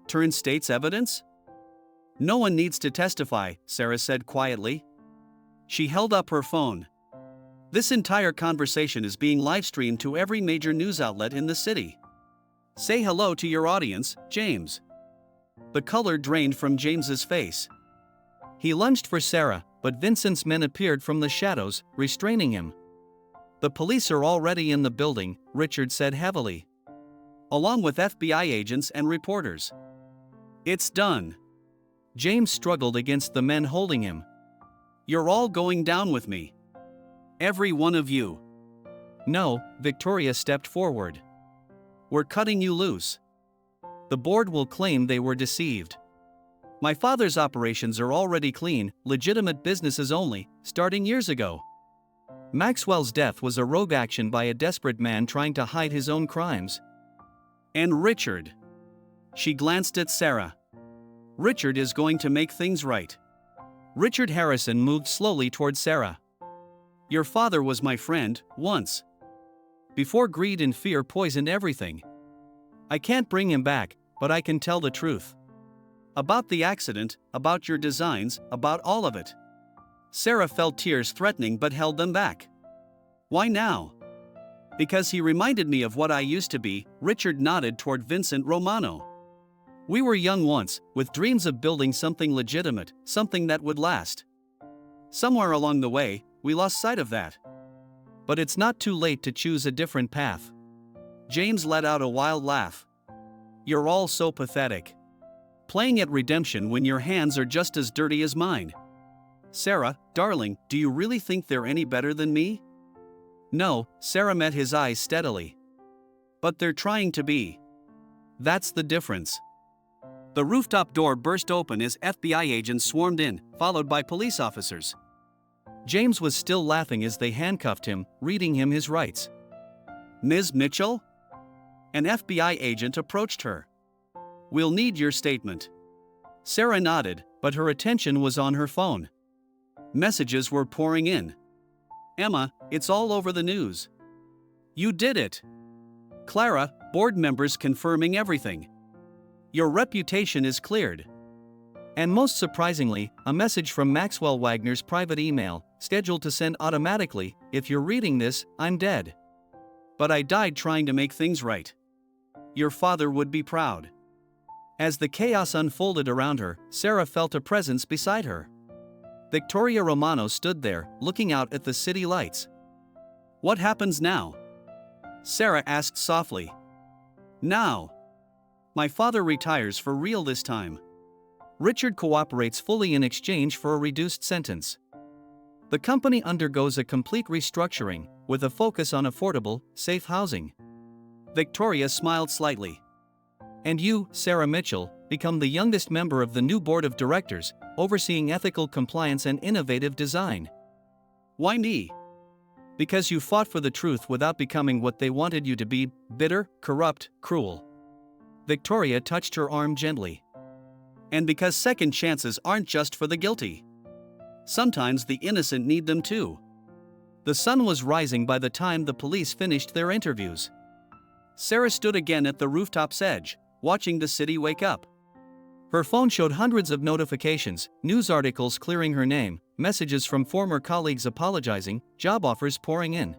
Turn state's evidence? No one needs to testify, Sarah said quietly. She held up her phone. This entire conversation is being live-streamed to every major news outlet in the city. Say hello to your audience, James. The color drained from James's face. He lunged for Sarah, but Vincent's men appeared from the shadows, restraining him. The police are already in the building, Richard said heavily. along with FBI agents and reporters. It's done. James struggled against the men holding him. You're all going down with me. Every one of you. No, Victoria stepped forward. We're cutting you loose. The board will claim they were deceived. My father's operations are already clean, legitimate businesses only, starting years ago. Maxwell's death was a rogue action by a desperate man trying to hide his own crimes. And Richard. She glanced at Sarah. Richard is going to make things right. Richard Harrison moved slowly toward Sarah. Your father was my friend, once. Before greed and fear poisoned everything. I can't bring him back, but I can tell the truth. About the accident, about your designs, about all of it. Sarah felt tears threatening but held them back. Why now? Because he reminded me of what I used to be. Richard nodded toward Vincent Romano. We were young once, with dreams of building something legitimate, something that would last. Somewhere along the way, we lost sight of that. But it's not too late to choose a different path. James let out a wild laugh. You're all so pathetic. Playing at redemption when your hands are just as dirty as mine. Sarah, darling, do you really think they're any better than me? No, Sarah met his eyes steadily. But they're trying to be. That's the difference. The rooftop door burst open as FBI agents swarmed in, followed by police officers. James was still laughing as they handcuffed him, reading him his rights. Ms. Mitchell? An FBI agent approached her. We'll need your statement. Sarah nodded, but her attention was on her phone. Messages were pouring in. Emma, it's all over the news. You did it. Clara, board members confirming everything. Your reputation is cleared. And most surprisingly, a message from Maxwell Wagner's private email, scheduled to send automatically. If you're reading this, I'm dead. But I died trying to make things right. Your father would be proud. As the chaos unfolded around her, Sarah felt a presence beside her. Victoria Romano stood there, looking out at the city lights. What happens now? Sarah asked softly. Now. My father retires for real this time. Richard cooperates fully in exchange for a reduced sentence. The company undergoes a complete restructuring, with a focus on affordable, safe housing. Victoria smiled slightly. And you, Sarah Mitchell, become the youngest member of the new board of directors, overseeing ethical compliance and innovative design. Why me? Because you fought for the truth without becoming what they wanted you to be, bitter, corrupt, cruel. Victoria touched her arm gently. And because second chances aren't just for the guilty. Sometimes the innocent need them too. The sun was rising by the time the police finished their interviews. Sarah stood again at the rooftop's edge, watching the city wake up. Her phone showed hundreds of notifications, news articles clearing her name, messages from former colleagues apologizing, job offers pouring in.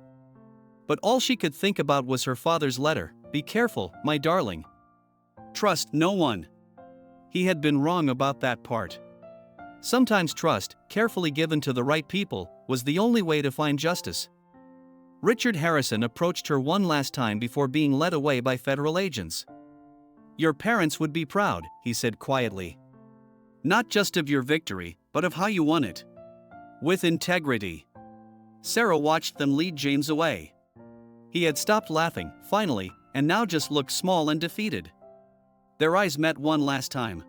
But all she could think about was her father's letter. Be careful, my darling. Trust no one. He had been wrong about that part. Sometimes trust, carefully given to the right people, was the only way to find justice. Richard Harrison approached her one last time before being led away by federal agents. Your parents would be proud, he said quietly. Not just of your victory, but of how you won it. With integrity. Sarah watched them lead James away. He had stopped laughing, finally, and now just looked small and defeated. Their eyes met one last time.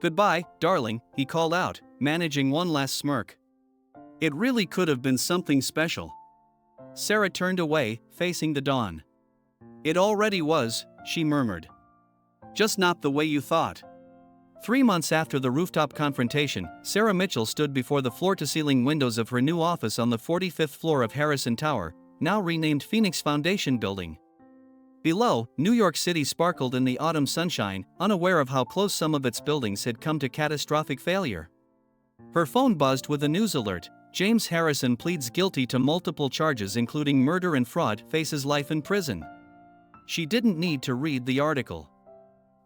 Goodbye, darling, he called out, managing one last smirk. It really could have been something special. Sarah turned away, facing the dawn. It already was, she murmured. Just not the way you thought. 3 months after the rooftop confrontation, Sarah Mitchell stood before the floor-to-ceiling windows of her new office on the 45th floor of Harrison Tower, now renamed Phoenix Foundation Building. Below, New York City sparkled in the autumn sunshine, unaware of how close some of its buildings had come to catastrophic failure. Her phone buzzed with a news alert. James Harrison pleads guilty to multiple charges including murder and fraud, faces life in prison. She didn't need to read the article.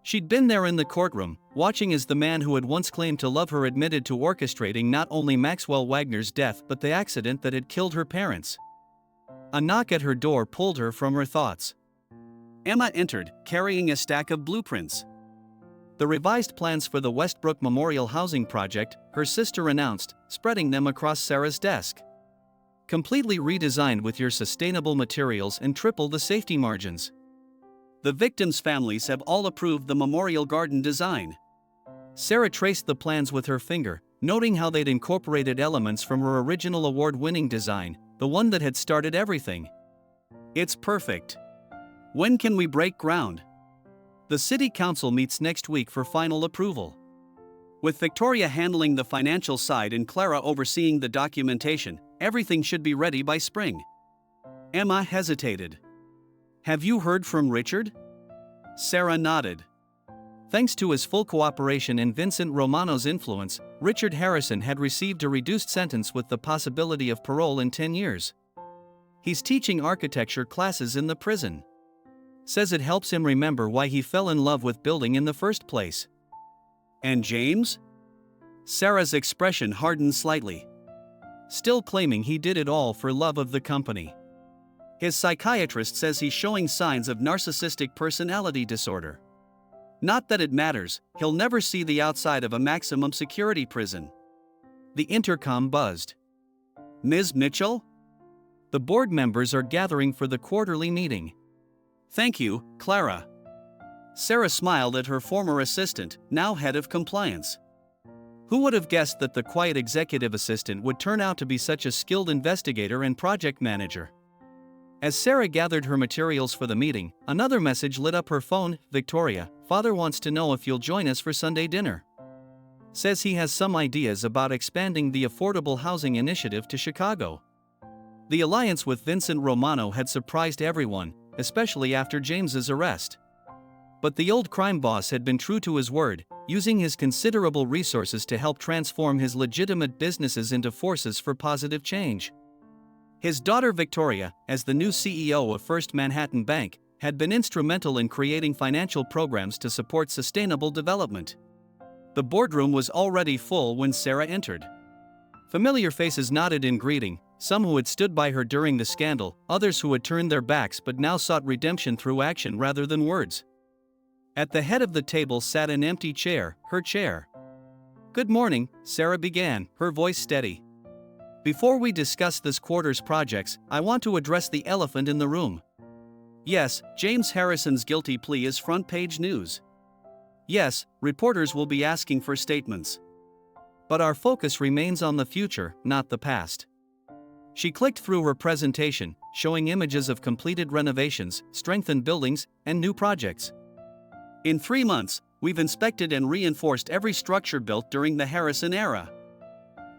She'd been there in the courtroom, watching as the man who had once claimed to love her admitted to orchestrating not only Maxwell Wagner's death but the accident that had killed her parents. A knock at her door pulled her from her thoughts. Emma entered, carrying a stack of blueprints. The revised plans for the Westbrook Memorial Housing Project, her sister announced, spreading them across Sarah's desk. Completely redesigned with your sustainable materials and triple the safety margins. The victims' families have all approved the memorial garden design. Sarah traced the plans with her finger, noting how they'd incorporated elements from her original award-winning design, the one that had started everything. It's perfect. When can we break ground? The City Council meets next week for final approval. With Victoria handling the financial side and Clara overseeing the documentation, everything should be ready by spring. Emma hesitated. Have you heard from Richard? Sarah nodded. Thanks to his full cooperation and Vincent Romano's influence, Richard Harrison had received a reduced sentence with the possibility of parole in 10 years. He's teaching architecture classes in the prison. Says it helps him remember why he fell in love with building in the first place. And James? Sarah's expression hardened slightly. Still claiming he did it all for love of the company. His psychiatrist says he's showing signs of narcissistic personality disorder. Not that it matters, he'll never see the outside of a maximum security prison. The intercom buzzed. Ms. Mitchell? The board members are gathering for the quarterly meeting. Thank you, Clara. Sarah smiled at her former assistant, now head of compliance. Who would have guessed that the quiet executive assistant would turn out to be such a skilled investigator and project manager? As Sarah gathered her materials for the meeting, another message lit up her phone. Victoria, Father wants to know if you'll join us for Sunday dinner. Says he has some ideas about expanding the affordable housing initiative to Chicago. The alliance with Vincent Romano had surprised everyone, especially after James's arrest. But the old crime boss had been true to his word, using his considerable resources to help transform his legitimate businesses into forces for positive change. His daughter Victoria, as the new CEO of First Manhattan Bank, had been instrumental in creating financial programs to support sustainable development. The boardroom was already full when Sarah entered. Familiar faces nodded in greeting, some who had stood by her during the scandal, others who had turned their backs but now sought redemption through action rather than words. At the head of the table sat an empty chair, her chair. "Good morning," Sarah began, her voice steady. "Before we discuss this quarter's projects, I want to address the elephant in the room. Yes, James Harrison's guilty plea is front-page news. Yes, reporters will be asking for statements. But our focus remains on the future, not the past." She clicked through her presentation, showing images of completed renovations, strengthened buildings, and new projects. In 3 months, we've inspected and reinforced every structure built during the Harrison era.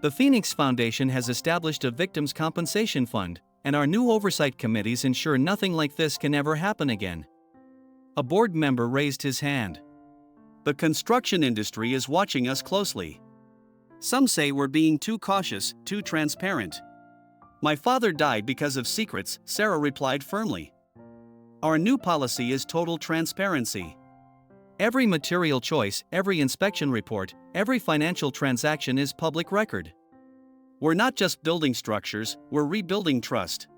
The Phoenix Foundation has established a victims' compensation fund, and our new oversight committees ensure nothing like this can ever happen again. A board member raised his hand. The construction industry is watching us closely. Some say we're being too cautious, too transparent. My father died because of secrets, Sarah replied firmly. Our new policy is total transparency. Every material choice, every inspection report, every financial transaction is public record. We're not just building structures, we're rebuilding trust.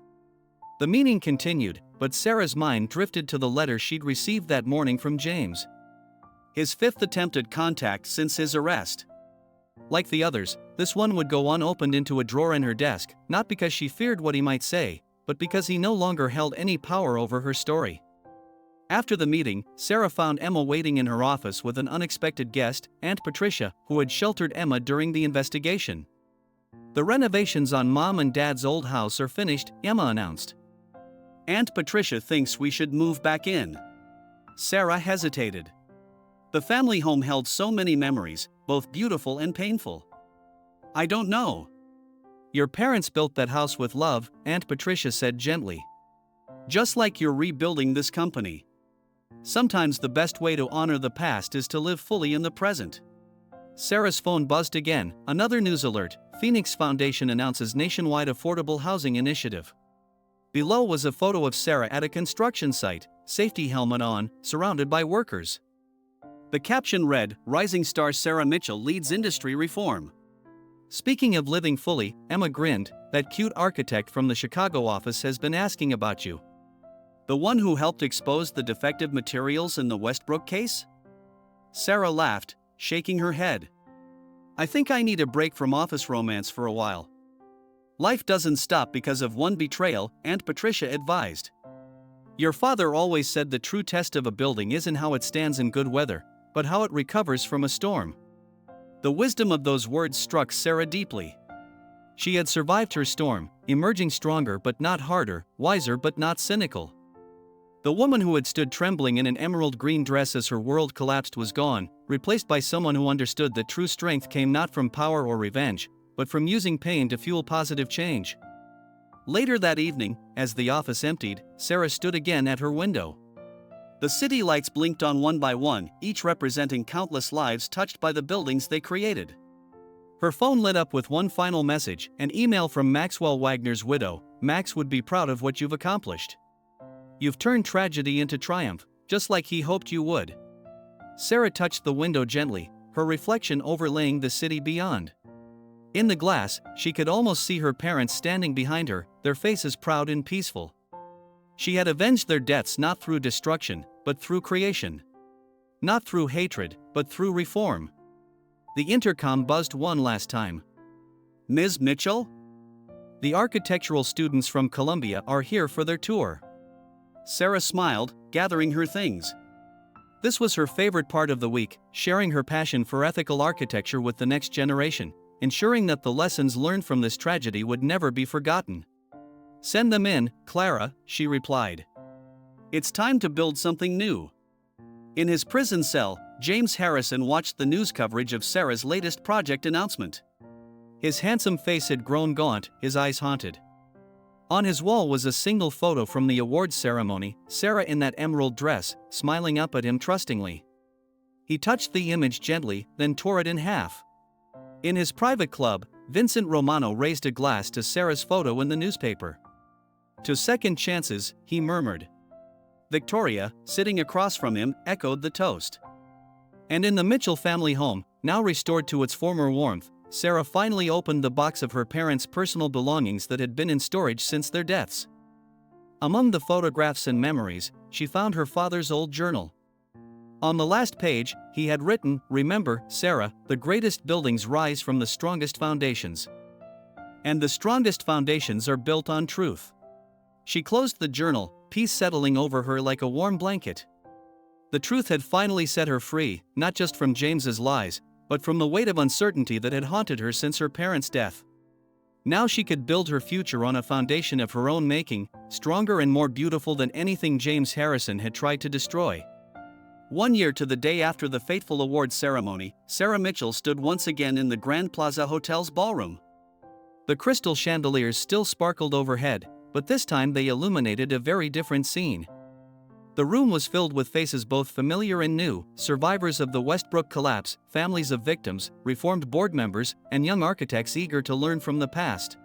The meeting continued, but Sarah's mind drifted to the letter she'd received that morning from James. His 5th attempt at contact since his arrest. Like the others, this one would go unopened into a drawer in her desk, not because she feared what he might say, but because he no longer held any power over her story. After the meeting, Sarah found Emma waiting in her office with an unexpected guest, Aunt Patricia, who had sheltered Emma during the investigation. "The renovations on Mom and Dad's old house are finished," Emma announced. "Aunt Patricia thinks we should move back in." Sarah hesitated. "The family home held so many memories, both beautiful and painful." "I don't know." "Your parents built that house with love," Aunt Patricia said gently. "Just like you're rebuilding this company. Sometimes the best way to honor the past is to live fully in the present." Sarah's phone buzzed again, another news alert. Phoenix Foundation announces nationwide affordable housing initiative. Below was a photo of Sarah at a construction site, safety helmet on, surrounded by workers. The caption read, "Rising star Sarah Mitchell leads industry reform." "Speaking of living fully," Emma grinned, "that cute architect from the Chicago office has been asking about you." The one who helped expose the defective materials in the Westbrook case? Sarah laughed, shaking her head. I think I need a break from office romance for a while. Life doesn't stop because of one betrayal, Aunt Patricia advised. Your father always said the true test of a building isn't how it stands in good weather, but how it recovers from a storm. The wisdom of those words struck Sarah deeply. She had survived her storm, emerging stronger but not harder, wiser but not cynical. The woman who had stood trembling in an emerald green dress as her world collapsed was gone, replaced by someone who understood that true strength came not from power or revenge, but from using pain to fuel positive change. Later that evening, as the office emptied, Sarah stood again at her window. The city lights blinked on one by one, each representing countless lives touched by the buildings they created. Her phone lit up with one final message, an email from Maxwell Wagner's widow. Max would be proud of what you've accomplished. You've turned tragedy into triumph, just like he hoped you would. Sarah touched the window gently, her reflection overlaying the city beyond. In the glass, she could almost see her parents standing behind her, their faces proud and peaceful. She had avenged their deaths not through destruction, but through creation. Not through hatred, but through reform. The intercom buzzed one last time. Ms. Mitchell? The architectural students from Columbia are here for their tour. Sarah smiled, gathering her things. This was her favorite part of the week, sharing her passion for ethical architecture with the next generation, ensuring that the lessons learned from this tragedy would never be forgotten. Send them in, Clara, she replied. It's time to build something new. In his prison cell, James Harrison watched the news coverage of Sarah's latest project announcement. His handsome face had grown gaunt, his eyes haunted. On his wall was a single photo from the awards ceremony, Sarah in that emerald dress, smiling up at him trustingly. He touched the image gently, then tore it in half. In his private club, Vincent Romano raised a glass to Sarah's photo in the newspaper. To second chances, he murmured. Victoria, sitting across from him, echoed the toast. And in the Mitchell family home, now restored to its former warmth, Sarah finally opened the box of her parents' personal belongings that had been in storage since their deaths. Among the photographs and memories, she found her father's old journal. On the last page, he had written, "Remember, Sarah, the greatest buildings rise from the strongest foundations. And the strongest foundations are built on truth." She closed the journal, peace settling over her like a warm blanket. The truth had finally set her free, not just from James's lies, but from the weight of uncertainty that had haunted her since her parents' death. Now she could build her future on a foundation of her own making, stronger and more beautiful than anything James Harrison had tried to destroy. 1 year to the day after the fateful awards ceremony, Sarah Mitchell stood once again in the Grand Plaza Hotel's ballroom. The crystal chandeliers still sparkled overhead, but this time they illuminated a very different scene. The room was filled with faces both familiar and new, survivors of the Westbrook collapse, families of victims, reformed board members, and young architects eager to learn from the past.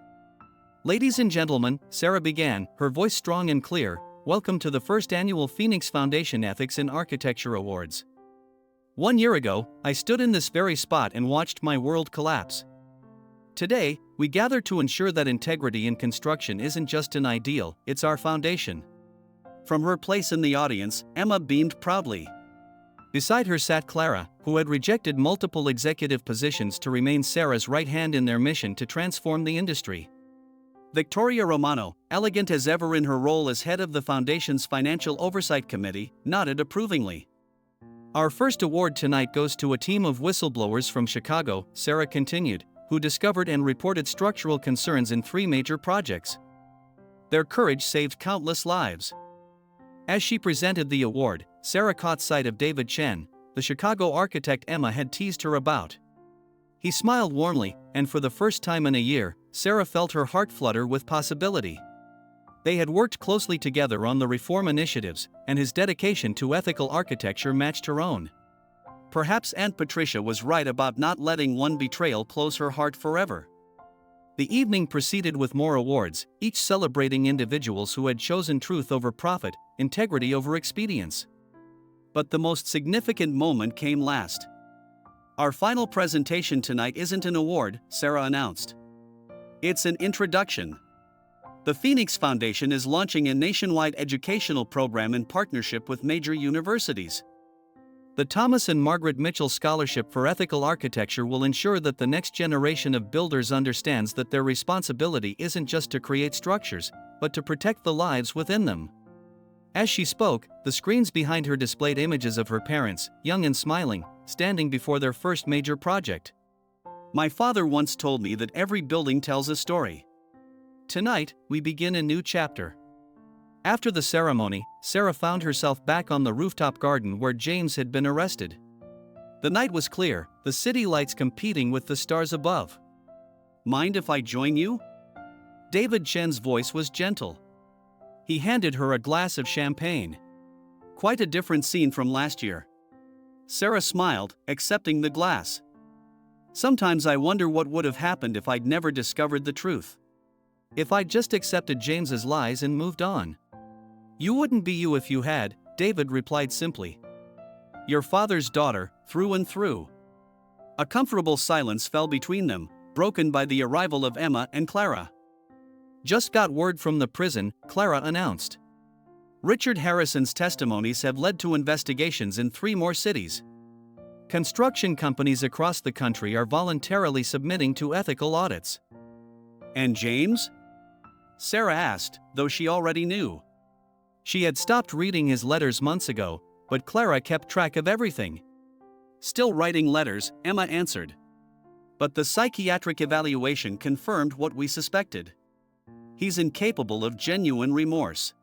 Ladies and gentlemen, Sarah began, her voice strong and clear, welcome to the first annual Phoenix Foundation Ethics in Architecture Awards. 1 year ago, I stood in this very spot and watched my world collapse. Today, we gather to ensure that integrity in construction isn't just an ideal, it's our foundation. From her place in the audience, Emma beamed proudly. Beside her sat Clara, who had rejected multiple executive positions to remain Sarah's right hand in their mission to transform the industry. Victoria Romano, elegant as ever in her role as head of the Foundation's Financial Oversight Committee, nodded approvingly. Our first award tonight goes to a team of whistleblowers from Chicago, Sarah continued, who discovered and reported structural concerns in 3 major projects. Their courage saved countless lives. As she presented the award, Sarah caught sight of David Chen, the Chicago architect Emma had teased her about. He smiled warmly, and for the first time in a year, Sarah felt her heart flutter with possibility. They had worked closely together on the reform initiatives, and his dedication to ethical architecture matched her own. Perhaps Aunt Patricia was right about not letting one betrayal close her heart forever. The evening proceeded with more awards, each celebrating individuals who had chosen truth over profit, integrity over expedience. But the most significant moment came last. Our final presentation tonight isn't an award, Sarah announced. It's an introduction. The Phoenix Foundation is launching a nationwide educational program in partnership with major universities. The Thomas and Margaret Mitchell Scholarship for Ethical Architecture will ensure that the next generation of builders understands that their responsibility isn't just to create structures, but to protect the lives within them. As she spoke, the screens behind her displayed images of her parents, young and smiling, standing before their first major project. My father once told me that every building tells a story. Tonight, we begin a new chapter. After the ceremony, Sarah found herself back on the rooftop garden where James had been arrested. The night was clear, the city lights competing with the stars above. Mind if I join you? David Chen's voice was gentle. He handed her a glass of champagne. Quite a different scene from last year. Sarah smiled, accepting the glass. Sometimes I wonder what would have happened if I'd never discovered the truth. If I'd just accepted James's lies and moved on. You wouldn't be you if you had, David replied simply. Your father's daughter, through and through. A comfortable silence fell between them, broken by the arrival of Emma and Clara. Just got word from the prison, Clara announced. Richard Harrison's testimonies have led to investigations in 3 more cities. Construction companies across the country are voluntarily submitting to ethical audits. And James? Sarah asked, though she already knew. She had stopped reading his letters months ago, but Clara kept track of everything. Still writing letters, Emma answered. But the psychiatric evaluation confirmed what we suspected. He's incapable of genuine remorse.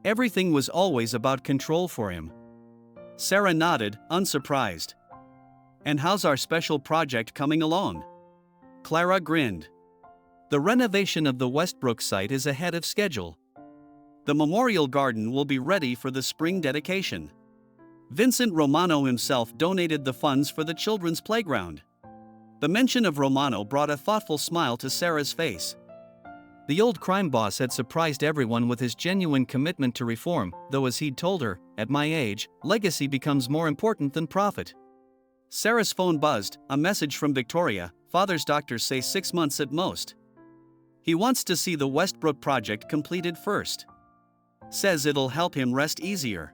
Everything was always about control for him. Sarah nodded, unsurprised. And how's our special project coming along? Clara grinned. The renovation of the Westbrook site is ahead of schedule. The memorial garden will be ready for the spring dedication. Vincent Romano himself donated the funds for the children's playground. The mention of Romano brought a thoughtful smile to Sarah's face. The old crime boss had surprised everyone with his genuine commitment to reform, though as he'd told her, at my age, legacy becomes more important than profit. Sarah's phone buzzed, a message from Victoria. Father's doctors say 6 months at most. He wants to see the Westbrook project completed first. Says it'll help him rest easier.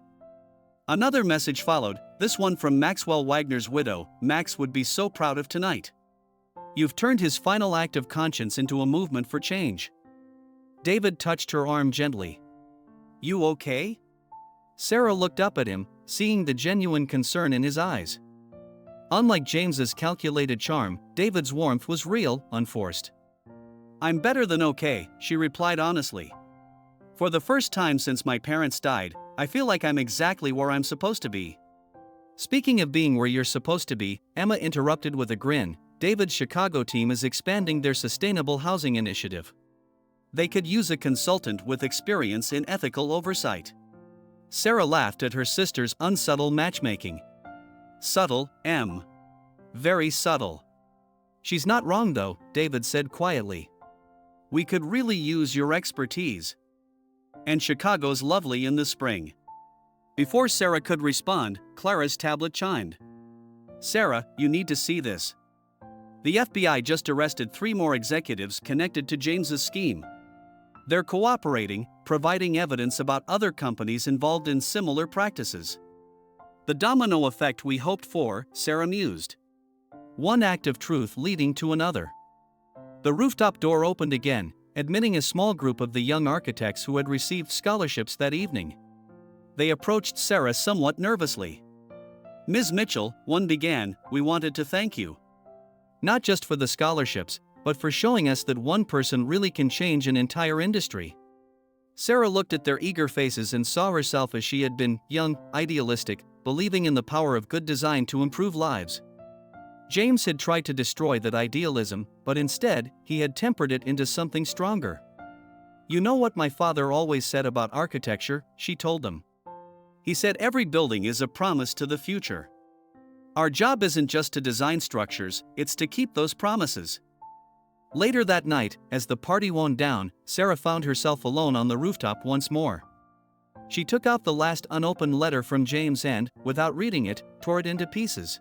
Another message followed, this one from Maxwell Wagner's widow. Max would be so proud of tonight. You've turned his final act of conscience into a movement for change. David touched her arm gently. You okay? Sarah looked up at him, seeing the genuine concern in his eyes. Unlike James's calculated charm, David's warmth was real, unforced. I'm better than okay, she replied honestly. For the first time since my parents died, I feel like I'm exactly where I'm supposed to be. Speaking of being where you're supposed to be, Emma interrupted with a grin. David's Chicago team is expanding their sustainable housing initiative. They could use a consultant with experience in ethical oversight. Sarah laughed at her sister's unsubtle matchmaking. Subtle, Em. Very subtle. She's not wrong though, David said quietly. We could really use your expertise. And Chicago's lovely in the spring. Before Sarah could respond, Clara's tablet chimed. Sarah, you need to see this. The FBI just arrested 3 more executives connected to James's scheme. They're cooperating, providing evidence about other companies involved in similar practices. The domino effect we hoped for, Sarah mused. One act of truth leading to another. The rooftop door opened again, admitting a small group of the young architects who had received scholarships that evening. They approached Sarah somewhat nervously. Ms. Mitchell, one began, we wanted to thank you. Not just for the scholarships, but for showing us that one person really can change an entire industry. Sarah looked at their eager faces and saw herself as she had been, young, idealistic, believing in the power of good design to improve lives. James had tried to destroy that idealism, but instead, he had tempered it into something stronger. You know what my father always said about architecture, she told them. He said every building is a promise to the future. Our job isn't just to design structures, it's to keep those promises. Later that night, as the party wound down, Sarah found herself alone on the rooftop once more. She took out the last unopened letter from James and, without reading it, tore it into pieces.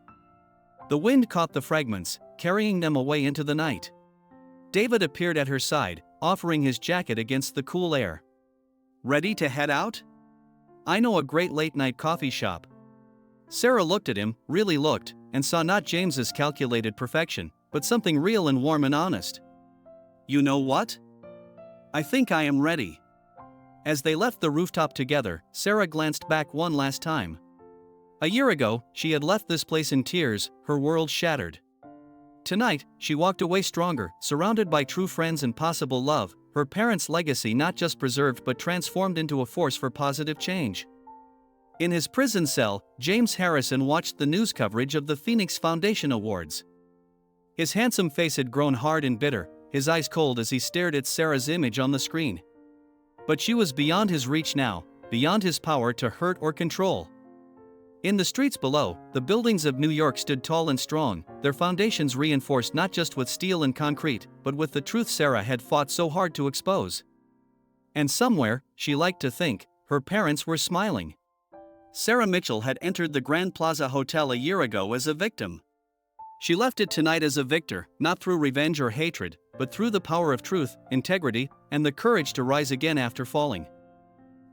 The wind caught the fragments, carrying them away into the night. David appeared at her side, offering his jacket against the cool air. "Ready to head out? I know a great late-night coffee shop." Sarah looked at him, really looked, and saw not James's calculated perfection, but something real and warm and honest. "You know what? I think I am ready." As they left the rooftop together, Sarah glanced back one last time. A year ago, she had left this place in tears, her world shattered. Tonight, she walked away stronger, surrounded by true friends and possible love, her parents' legacy not just preserved but transformed into a force for positive change. In his prison cell, James Harrison watched the news coverage of the Phoenix Foundation Awards. His handsome face had grown hard and bitter, his eyes cold as he stared at Sarah's image on the screen. But she was beyond his reach now, beyond his power to hurt or control. In the streets below, the buildings of New York stood tall and strong, their foundations reinforced not just with steel and concrete, but with the truth Sarah had fought so hard to expose. And somewhere, she liked to think, her parents were smiling. Sarah Mitchell had entered the Grand Plaza Hotel a year ago as a victim. She left it tonight as a victor, not through revenge or hatred, but through the power of truth, integrity, and the courage to rise again after falling.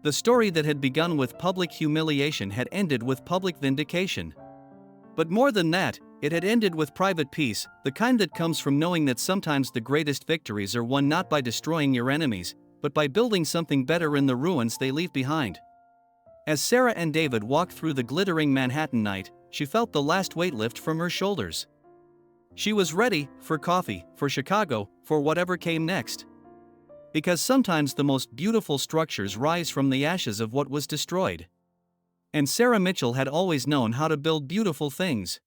The story that had begun with public humiliation had ended with public vindication. But more than that, it had ended with private peace, the kind that comes from knowing that sometimes the greatest victories are won not by destroying your enemies, but by building something better in the ruins they leave behind. As Sarah and David walked through the glittering Manhattan night, she felt the last weight lift from her shoulders. She was ready for coffee, for Chicago, for whatever came next. Because sometimes the most beautiful structures rise from the ashes of what was destroyed. And Sarah Mitchell had always known how to build beautiful things.